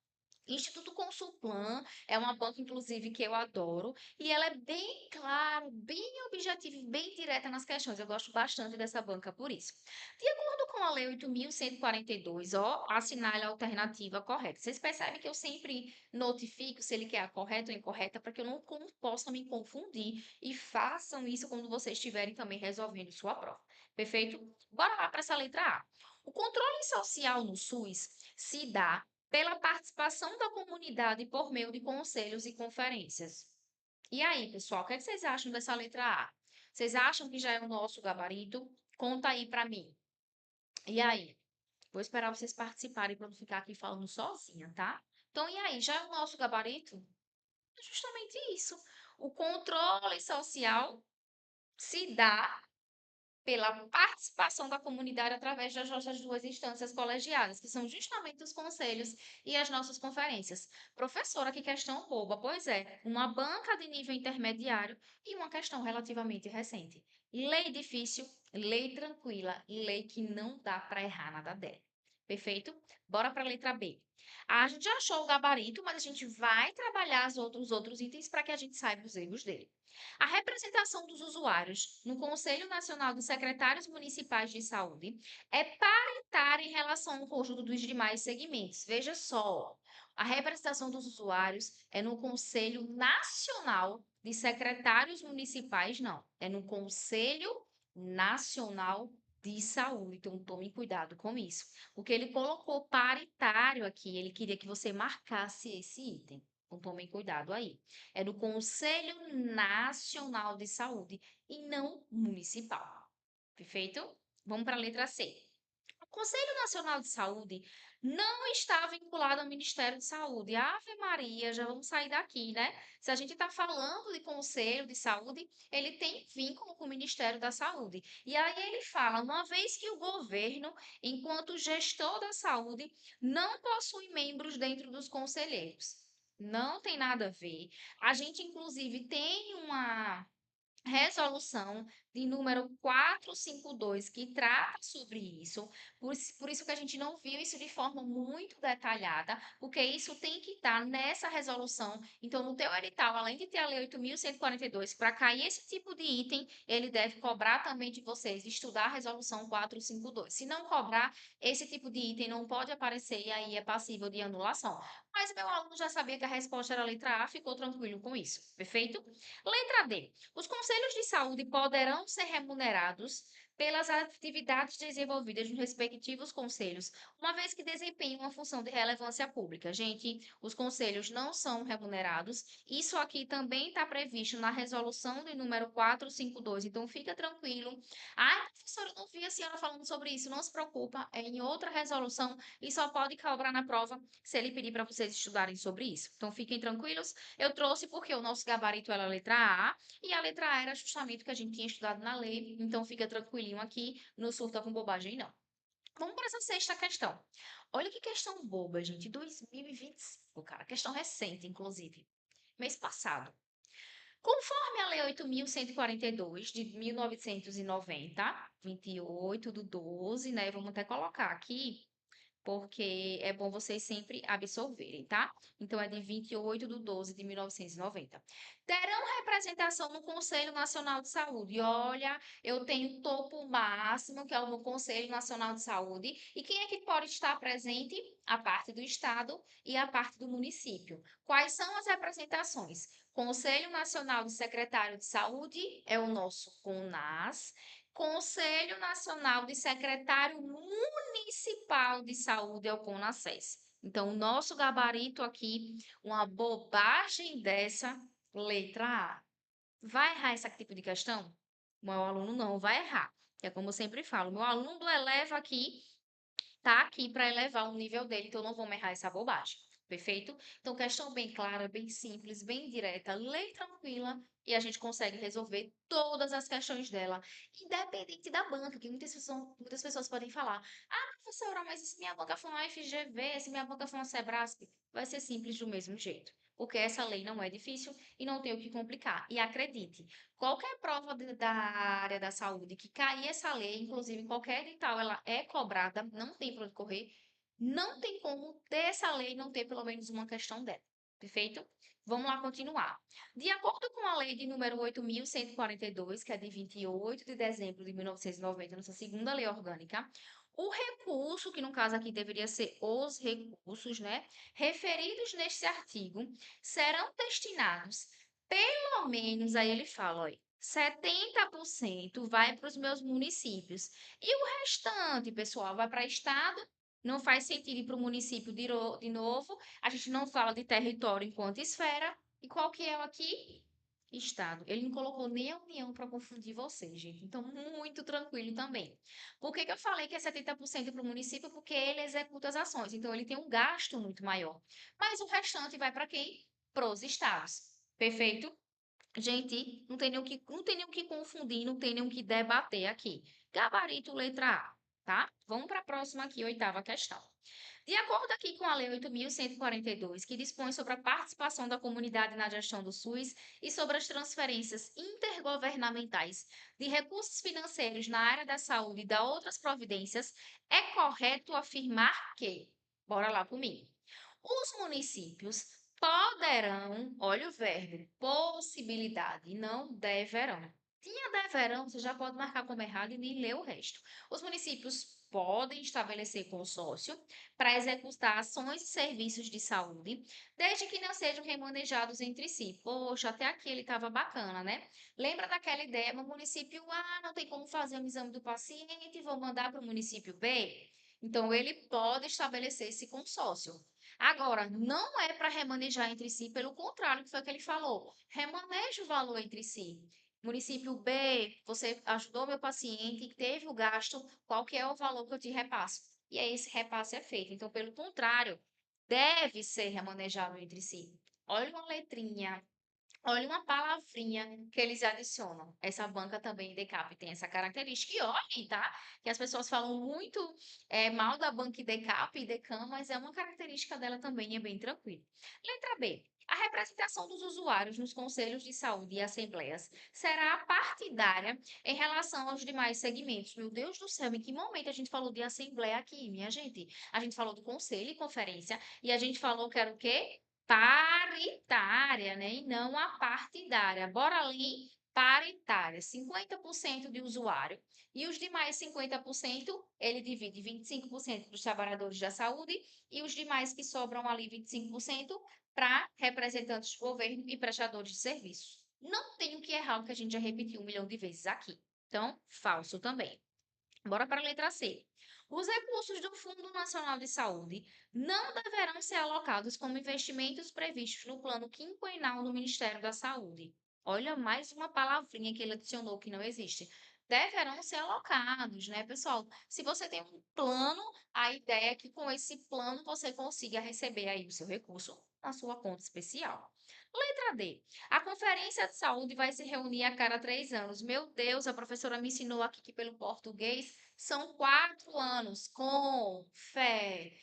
[SPEAKER 1] Instituto Consulplan é uma banca, inclusive, que eu adoro, e ela é bem clara, bem objetiva e bem direta nas questões. Eu gosto bastante dessa banca por isso. De acordo com a Lei 8.142, ó, assinale a alternativa correta. Vocês percebem que eu sempre notifico se ele quer a correta ou incorreta, para que eu não possa me confundir, e façam isso quando vocês estiverem também resolvendo sua prova. Perfeito? Bora lá para essa letra A. O controle social no SUS se dá pela participação da comunidade por meio de conselhos e conferências. E aí, pessoal, o que é que vocês acham dessa letra A? Vocês acham que já é o nosso gabarito? Conta aí para mim. E aí? Vou esperar vocês participarem para não ficar aqui falando sozinha, tá? Então, e aí, já é o nosso gabarito? É justamente isso. O controle social se dá pela participação da comunidade através das nossas duas instâncias colegiadas, que são justamente os conselhos e as nossas conferências. Professora, que questão boba. Pois é, uma banca de nível intermediário e uma questão relativamente recente. Lei difícil, lei tranquila, lei que não dá para errar nada dela. Perfeito? Bora para a letra B. A gente já achou o gabarito, mas a gente vai trabalhar os outros itens para que a gente saiba os erros dele. A representação dos usuários no Conselho Nacional dos Secretários Municipais de Saúde é paritária em relação ao conjunto dos demais segmentos. Veja só, a representação dos usuários é no Conselho Nacional de Secretários Municipais, não, é no Conselho Nacional de Saúde. Então, tome cuidado com isso. O que ele colocou paritário aqui, ele queria que você marcasse esse item. Então, tomem cuidado aí. É do Conselho Nacional de Saúde e não municipal. Perfeito? Vamos para a letra C. Conselho Nacional de Saúde não está vinculado ao Ministério de Saúde. Ave Maria, já vamos sair daqui, né? Se a gente está falando de Conselho de Saúde, ele tem vínculo com o Ministério da Saúde. E aí ele fala, uma vez que o governo, enquanto gestor da saúde, não possui membros dentro dos conselheiros. Não tem nada a ver. A gente, inclusive, tem uma resolução de número 452 que trata sobre isso. Por isso que a gente não viu isso de forma muito detalhada, porque isso tem que estar nessa resolução. Então, no teu edital, além de ter a Lei 8.142, para cair esse tipo de item, ele deve cobrar também de vocês estudar a resolução 452. Se não cobrar, esse tipo de item não pode aparecer e aí é passível de anulação. Mas meu aluno já sabia que a resposta era a letra A, ficou tranquilo com isso, perfeito? Letra D. Os conselhos de saúde poderão ser remunerados pelas atividades desenvolvidas nos respectivos conselhos, uma vez que desempenham uma função de relevância pública. Gente, os conselhos não são remunerados. Isso aqui também está previsto na resolução de número 452. Então, fica tranquilo. Ah, professora, eu não vi a senhora falando sobre isso. Não se preocupa, é em outra resolução e só pode cobrar na prova se ele pedir para vocês estudarem sobre isso. Então, fiquem tranquilos. Eu trouxe porque o nosso gabarito era a letra A, e a letra A era justamente o que a gente tinha estudado na lei, então fica tranquilinho aqui, não surta com bobagem, não. Vamos para essa sexta questão. Olha que questão boba, gente. 2025, cara. Questão recente, inclusive. Mês passado. Conforme a Lei 8.142 de 1990, 28 do 12, né? Vamos até colocar aqui porque é bom vocês sempre absorverem, tá? Então, é de 28 de 12 de 1990. Terão representação no Conselho Nacional de Saúde. E olha, eu tenho o topo máximo, que é o no Conselho Nacional de Saúde. E quem é que pode estar presente? A parte do Estado e a parte do município. Quais são as representações? Conselho Nacional de Secretário de Saúde é o nosso CONAS. Conselho Nacional de Secretário Municipal de Saúde é o CONASES. Então, o nosso gabarito aqui, uma bobagem dessa, letra A. Vai errar esse tipo de questão? O meu aluno não vai errar. É como eu sempre falo, meu aluno do Eleva aqui tá aqui para elevar o nível dele, então não vamos errar essa bobagem. Perfeito? Então, questão bem clara, bem simples, bem direta, lê tranquila e a gente consegue resolver todas as questões dela, independente da banca, que muitas pessoas podem falar: ah, professora, mas e se minha banca for uma FGV, se minha banca for uma Sebrasp? Vai ser simples do mesmo jeito, porque essa lei não é difícil e não tem o que complicar. E acredite, qualquer prova da área da saúde que cair essa lei, inclusive qualquer edital, ela é cobrada, não tem para onde correr, não tem como ter essa lei e não ter pelo menos uma questão dela. Perfeito? Vamos lá continuar. De acordo com a lei de número 8.142, que é de 28 de dezembro de 1990, nossa segunda lei orgânica, o recurso, que no caso aqui deveria ser os recursos, né, referidos neste artigo, serão destinados pelo menos, aí ele fala, olha, 70% vai para os meus municípios. E o restante, pessoal, vai para estado. Não faz sentido ir para o município de novo. A gente não fala de território enquanto esfera. E qual que é o aqui? Estado. Ele não colocou nem a União para confundir vocês, gente. Então, muito tranquilo também. Por que que eu falei que é 70% para o município? Porque ele executa as ações. Então, ele tem um gasto muito maior. Mas o restante vai para quem? Para os estados. Perfeito? Gente, não tem nem o que confundir, não tem nem o que debater aqui. Gabarito letra A, tá? Vamos para a próxima aqui, oitava questão. De acordo aqui com a Lei 8.142, que dispõe sobre a participação da comunidade na gestão do SUS e sobre as transferências intergovernamentais de recursos financeiros na área da saúde e da outras providências, é correto afirmar que, bora lá comigo, os municípios poderão, olha o verbo, possibilidade, não deverão. Tinha deverão, você já pode marcar como errado e nem ler o resto. Os municípios podem estabelecer consórcio para executar ações e serviços de saúde, desde que não sejam remanejados entre si. Poxa, até aqui ele estava bacana, né? Lembra daquela ideia, o município A não tem como fazer o exame do paciente, vou mandar para o município B? Então, ele pode estabelecer esse consórcio. Agora, não é para remanejar entre si, pelo contrário, que foi o que ele falou. Remaneja o valor entre si. Município B, você ajudou meu paciente e teve o gasto, qual que é o valor que eu te repasso? E aí esse repasse é feito. Então, pelo contrário, deve ser remanejado entre si. Olha uma letrinha, olha uma palavrinha que eles adicionam. Essa banca também Decap tem essa característica. E olhem, tá? Que as pessoas falam muito mal da banca Decap e Decam, mas é uma característica dela também, é bem tranquilo. Letra B. A representação dos usuários nos conselhos de saúde e assembleias será partidária em relação aos demais segmentos. Meu Deus do céu, em que momento a gente falou de assembleia aqui, minha gente? A gente falou do conselho e conferência e a gente falou que era o quê? Paritária, né? E não a partidária. Bora ali, paritária. 50% de usuário. E os demais 50%, ele divide 25% para os trabalhadores da saúde e os demais que sobram ali 25% para representantes do governo e prestadores de serviços. Não tem o que errar, o que a gente já repetiu 1 milhão de vezes aqui. Então, falso também. Bora para a letra C. Os recursos do Fundo Nacional de Saúde não deverão ser alocados como investimentos previstos no plano quinquenal do Ministério da Saúde. Olha, mais uma palavrinha que ele adicionou que não existe. Deverão ser alocados, né, pessoal? Se você tem um plano, a ideia é que com esse plano você consiga receber aí o seu recurso na sua conta especial. Letra D. A Conferência de Saúde vai se reunir a cada 3 anos. Meu Deus, a professora me ensinou aqui que pelo português são 4 anos. Conferência.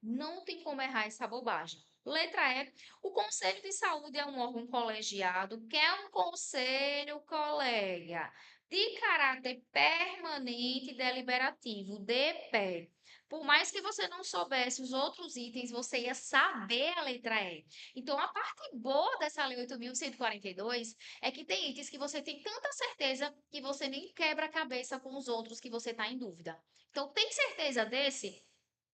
[SPEAKER 1] Não tem como errar essa bobagem. Letra E. O Conselho de Saúde é um órgão colegiado, que é um conselho colega, de caráter permanente e deliberativo, de pé. Por mais que você não soubesse os outros itens, você ia saber a letra E. Então, a parte boa dessa Lei 8.142 é que tem itens que você tem tanta certeza que você nem quebra a cabeça com os outros que você está em dúvida. Então, tem certeza desse?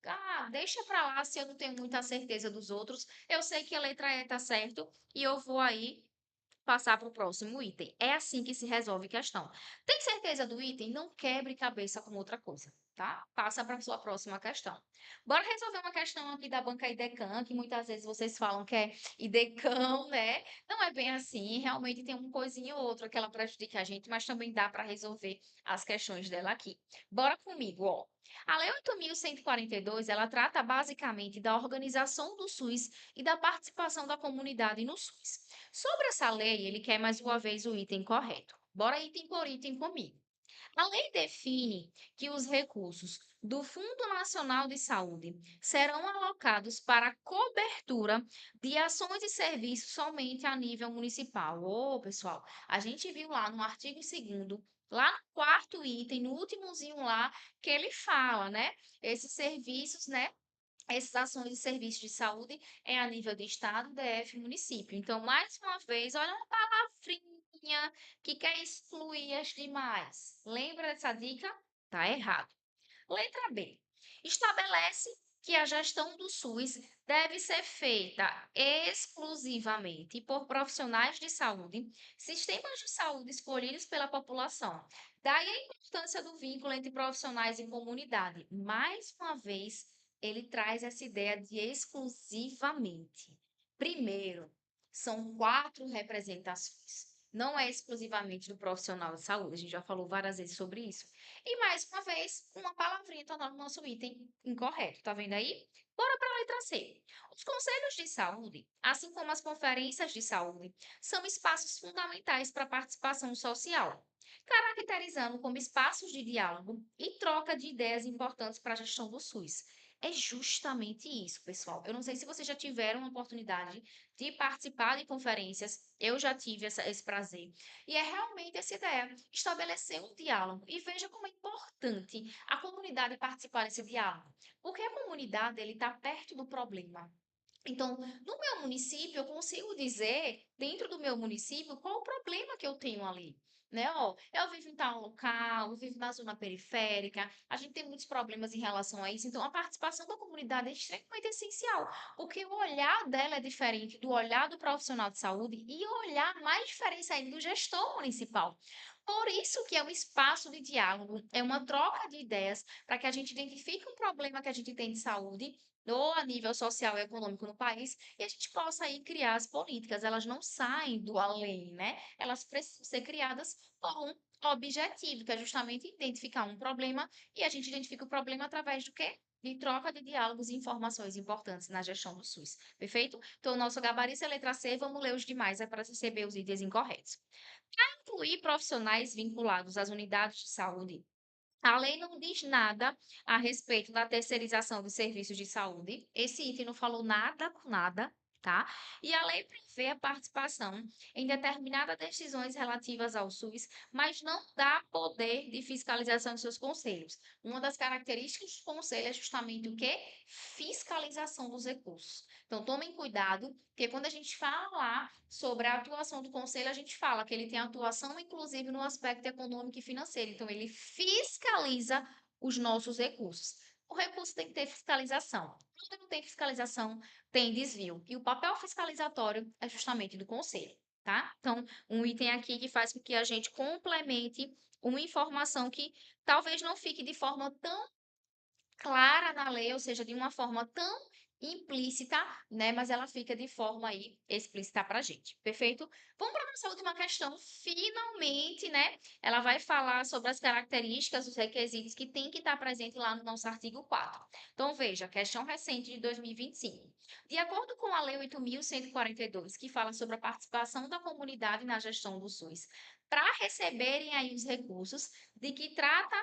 [SPEAKER 1] Ah, deixa para lá se eu não tenho muita certeza dos outros. Eu sei que a letra E está certo e eu vou aí passar para o próximo item. É assim que se resolve questão. Tem certeza do item? Não quebre cabeça com outra coisa, tá? Passa para a sua próxima questão. Bora resolver uma questão aqui da banca IDECAM, que muitas vezes vocês falam que é IDECAM, né? Não é bem assim, realmente tem uma coisinha ou outra que ela prejudica a gente, mas também dá para resolver as questões dela aqui. Bora comigo, ó. A Lei 8.142, ela trata basicamente da organização do SUS e da participação da comunidade no SUS. Sobre essa lei, ele quer mais uma vez o item correto. Bora item por item comigo. A lei define que os recursos do Fundo Nacional de Saúde serão alocados para a cobertura de ações e serviços somente a nível municipal. Ô, pessoal, a gente viu lá no artigo 2º, lá no quarto item, no últimozinho lá, que ele fala, né? Esses serviços, né? Essas ações e serviços de saúde é a nível de estado, DF, município. Então, mais uma vez, olha uma palavrinha que quer excluir as demais. Lembra dessa dica? Tá errado. Letra B. Estabelece que a gestão do SUS deve ser feita exclusivamente por profissionais de saúde, sistemas de saúde escolhidos pela população. Daí a importância do vínculo entre profissionais e comunidade. Mais uma vez, ele traz essa ideia de exclusivamente. Primeiro, são 4 representações. Não é exclusivamente do profissional de saúde, a gente já falou várias vezes sobre isso. E mais uma vez, uma palavrinha tornando o nosso item incorreto. Tá vendo aí? Bora para a letra C. Os conselhos de saúde, assim como as conferências de saúde, são espaços fundamentais para a participação social, caracterizando como espaços de diálogo e troca de ideias importantes para a gestão do SUS. É justamente isso, pessoal. Eu não sei se vocês já tiveram a oportunidade de participar de conferências, eu já tive esse prazer. E é realmente essa ideia, estabelecer um diálogo. E veja como é importante a comunidade participar desse diálogo. Porque a comunidade está perto do problema. Então, no meu município, eu consigo dizer, dentro do meu município, qual o problema que eu tenho ali. Né? Ó, eu vivo em tal local, eu vivo na zona periférica, a gente tem muitos problemas em relação a isso, então a participação da comunidade é extremamente essencial, porque o olhar dela é diferente do olhar do profissional de saúde e o olhar mais diferente ainda do gestor municipal. Por isso que é um espaço de diálogo, é uma troca de ideias para que a gente identifique um problema que a gente tem de saúde, ou a nível social e econômico no país, e a gente possa aí criar as políticas. Elas não saem do além, né? Elas precisam ser criadas por um objetivo, que é justamente identificar um problema, e a gente identifica o problema através do quê? De troca de diálogos e informações importantes na gestão do SUS. Perfeito? Então, o nosso gabarito é letra C, vamos ler os demais, é para receber os itens incorretos. Incluir profissionais vinculados às unidades de saúde. A lei não diz nada a respeito da terceirização dos serviços de saúde. Esse item não falou nada com nada, tá? E a lei prevê a participação em determinadas decisões relativas ao SUS, mas não dá poder de fiscalização de seus conselhos. Uma das características do conselho é justamente o quê? Fiscalização dos recursos. Então, tomem cuidado, porque quando a gente fala sobre a atuação do conselho, a gente fala que ele tem atuação, inclusive, no aspecto econômico e financeiro. Então, ele fiscaliza os nossos recursos. O recurso tem que ter fiscalização. Quando não tem fiscalização, tem desvio. E o papel fiscalizatório é justamente do conselho, tá? Então, um item aqui que faz com que a gente complemente uma informação que talvez não fique de forma tão clara na lei, ou seja, de uma forma tão implícita, né? Mas ela fica de forma aí explícita para a gente, perfeito? Vamos para a nossa última questão. Finalmente, né? Ela vai falar sobre as características, os requisitos que tem que estar presente lá no nosso artigo 4. Então, veja, questão recente de 2025. De acordo com a Lei 8.142, que fala sobre a participação da comunidade na gestão do SUS, para receberem aí os recursos de que trata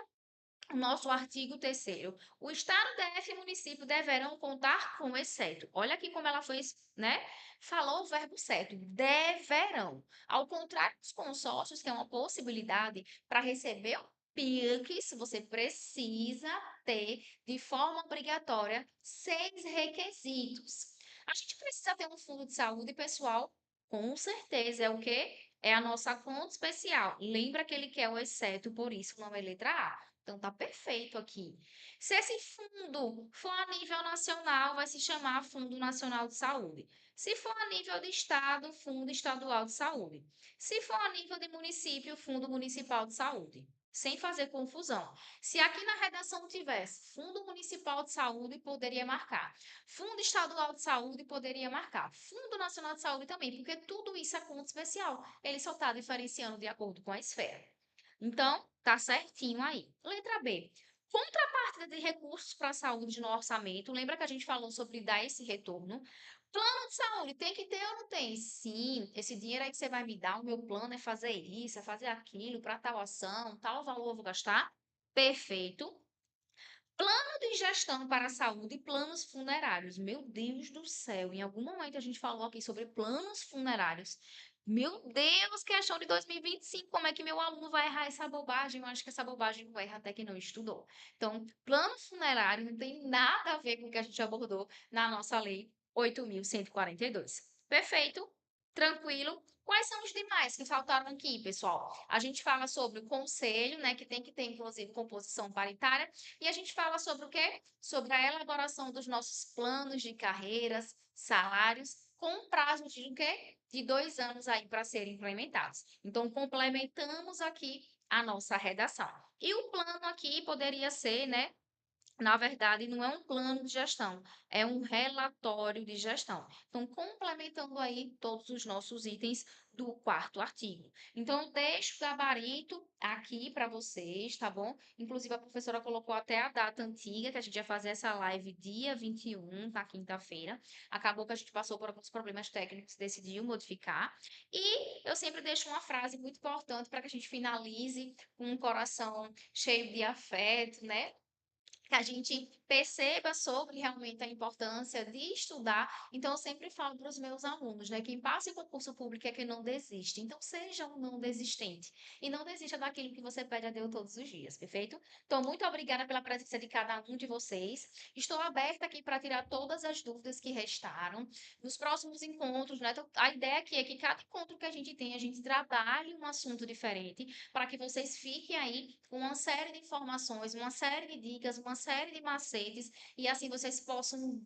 [SPEAKER 1] o nosso artigo 3º, o Estado, DF e município deverão contar com exceto. Olha aqui como ela foi, né? Falou o verbo certo, deverão. Ao contrário dos consórcios, que é uma possibilidade para receber o PIX, você precisa ter, de forma obrigatória, 6 requisitos. A gente precisa ter um fundo de saúde, pessoal, com certeza. É o quê? É a nossa conta especial. Lembra que ele quer o exceto, por isso não é letra A. Então, tá perfeito aqui. Se esse fundo for a nível nacional, vai se chamar Fundo Nacional de Saúde. Se for a nível de estado, Fundo Estadual de Saúde. Se for a nível de município, Fundo Municipal de Saúde. Sem fazer confusão. Se aqui na redação tivesse Fundo Municipal de Saúde, poderia marcar. Fundo Estadual de Saúde, poderia marcar. Fundo Nacional de Saúde também, porque tudo isso é conta especial. Ele só está diferenciando de acordo com a esfera. Então, tá certinho aí. Letra B. Contrapartida de recursos para a saúde no orçamento. Lembra que a gente falou sobre dar esse retorno? Plano de saúde, tem que ter ou não tem? Sim, esse dinheiro aí que você vai me dar, o meu plano é fazer isso, é fazer aquilo, para tal ação, tal valor eu vou gastar. Perfeito. Plano de gestão para a saúde e planos funerários. Meu Deus do céu, em algum momento a gente falou aqui sobre planos funerários. Meu Deus, questão de 2025, como é que meu aluno vai errar essa bobagem? Eu acho que essa bobagem não erra até que não estudou. Então, plano funerário não tem nada a ver com o que a gente abordou na nossa lei 8.142. Perfeito? Tranquilo? Quais são os demais que faltaram aqui, pessoal? A gente fala sobre o conselho, né, que tem que ter, inclusive, composição paritária, e a gente fala sobre o quê? Sobre a elaboração dos nossos planos de carreiras, salários, com um prazo de o quê? De 2 anos aí para serem implementados. Então, complementamos aqui a nossa redação. E o plano aqui poderia ser, né? Na verdade, não é um plano de gestão, é um relatório de gestão. Então, complementando aí todos os nossos itens do quarto artigo. Então, eu deixo o gabarito aqui para vocês, tá bom? Inclusive, a professora colocou até a data antiga, que a gente ia fazer essa live dia 21, na quinta-feira. Acabou que a gente passou por alguns problemas técnicos, decidiu modificar. E eu sempre deixo uma frase muito importante para que a gente finalize com um coração cheio de afeto, né? Que a gente perceba sobre realmente a importância de estudar. Então, eu sempre falo para os meus alunos, né? Quem passa em concurso público é quem não desiste. Então, seja um não desistente. E não desista daquilo que você pede a Deus todos os dias, perfeito? Então, muito obrigada pela presença de cada um de vocês. Estou aberta aqui para tirar todas as dúvidas que restaram. Nos próximos encontros, né? Então, a ideia aqui é que cada encontro que a gente tem, a gente trabalhe um assunto diferente para que vocês fiquem aí com uma série de informações, uma série de dicas, uma uma série de macetes e assim vocês possam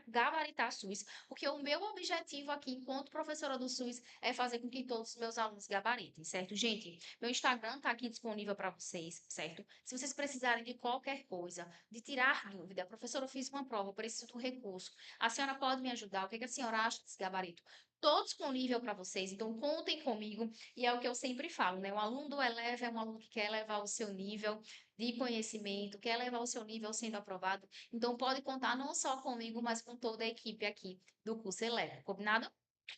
[SPEAKER 1] gabaritar SUS, porque o meu objetivo aqui, enquanto professora do SUS, é fazer com que todos os meus alunos gabaritem, certo? Gente, meu Instagram está aqui disponível para vocês, certo? Se vocês precisarem de qualquer coisa, de tirar dúvida, professora, eu fiz uma prova, eu preciso do recurso, a senhora pode me ajudar? O que é que a senhora acha desse gabarito? Todo disponível para vocês, então contem comigo, e é o que eu sempre falo, né? Um aluno do Eleva é um aluno que quer elevar o seu nível de conhecimento, quer elevar o seu nível sendo aprovado, então pode contar não só comigo, mas com toda a equipe aqui do curso Eleva, combinado?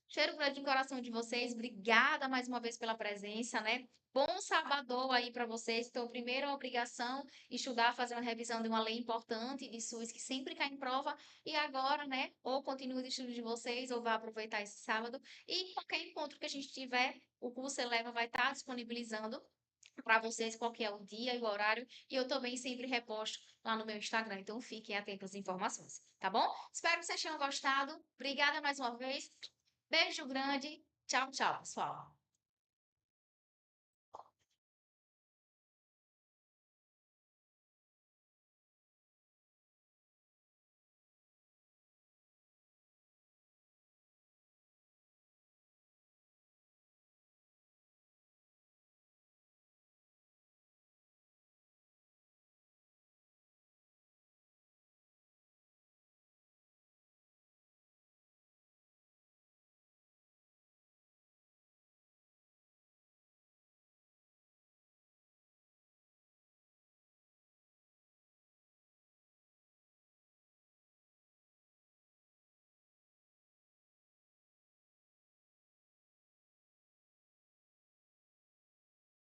[SPEAKER 1] Cheiro grande no coração de vocês. Obrigada mais uma vez pela presença, né? Bom sabadão aí para vocês. Então, primeiro a obrigação, estudar, fazer uma revisão de uma lei importante de SUS que sempre cai em prova. E agora, né? Ou continue os estudos de vocês, ou vá aproveitar esse sábado. E qualquer encontro que a gente tiver, o curso Eleva vai estar disponibilizando para vocês qual que é o dia e o horário. E eu também sempre reposto lá no meu Instagram. Então, fiquem atentos às informações, tá bom? Espero que vocês tenham gostado. Obrigada mais uma vez. Beijo grande. Tchau, tchau, pessoal.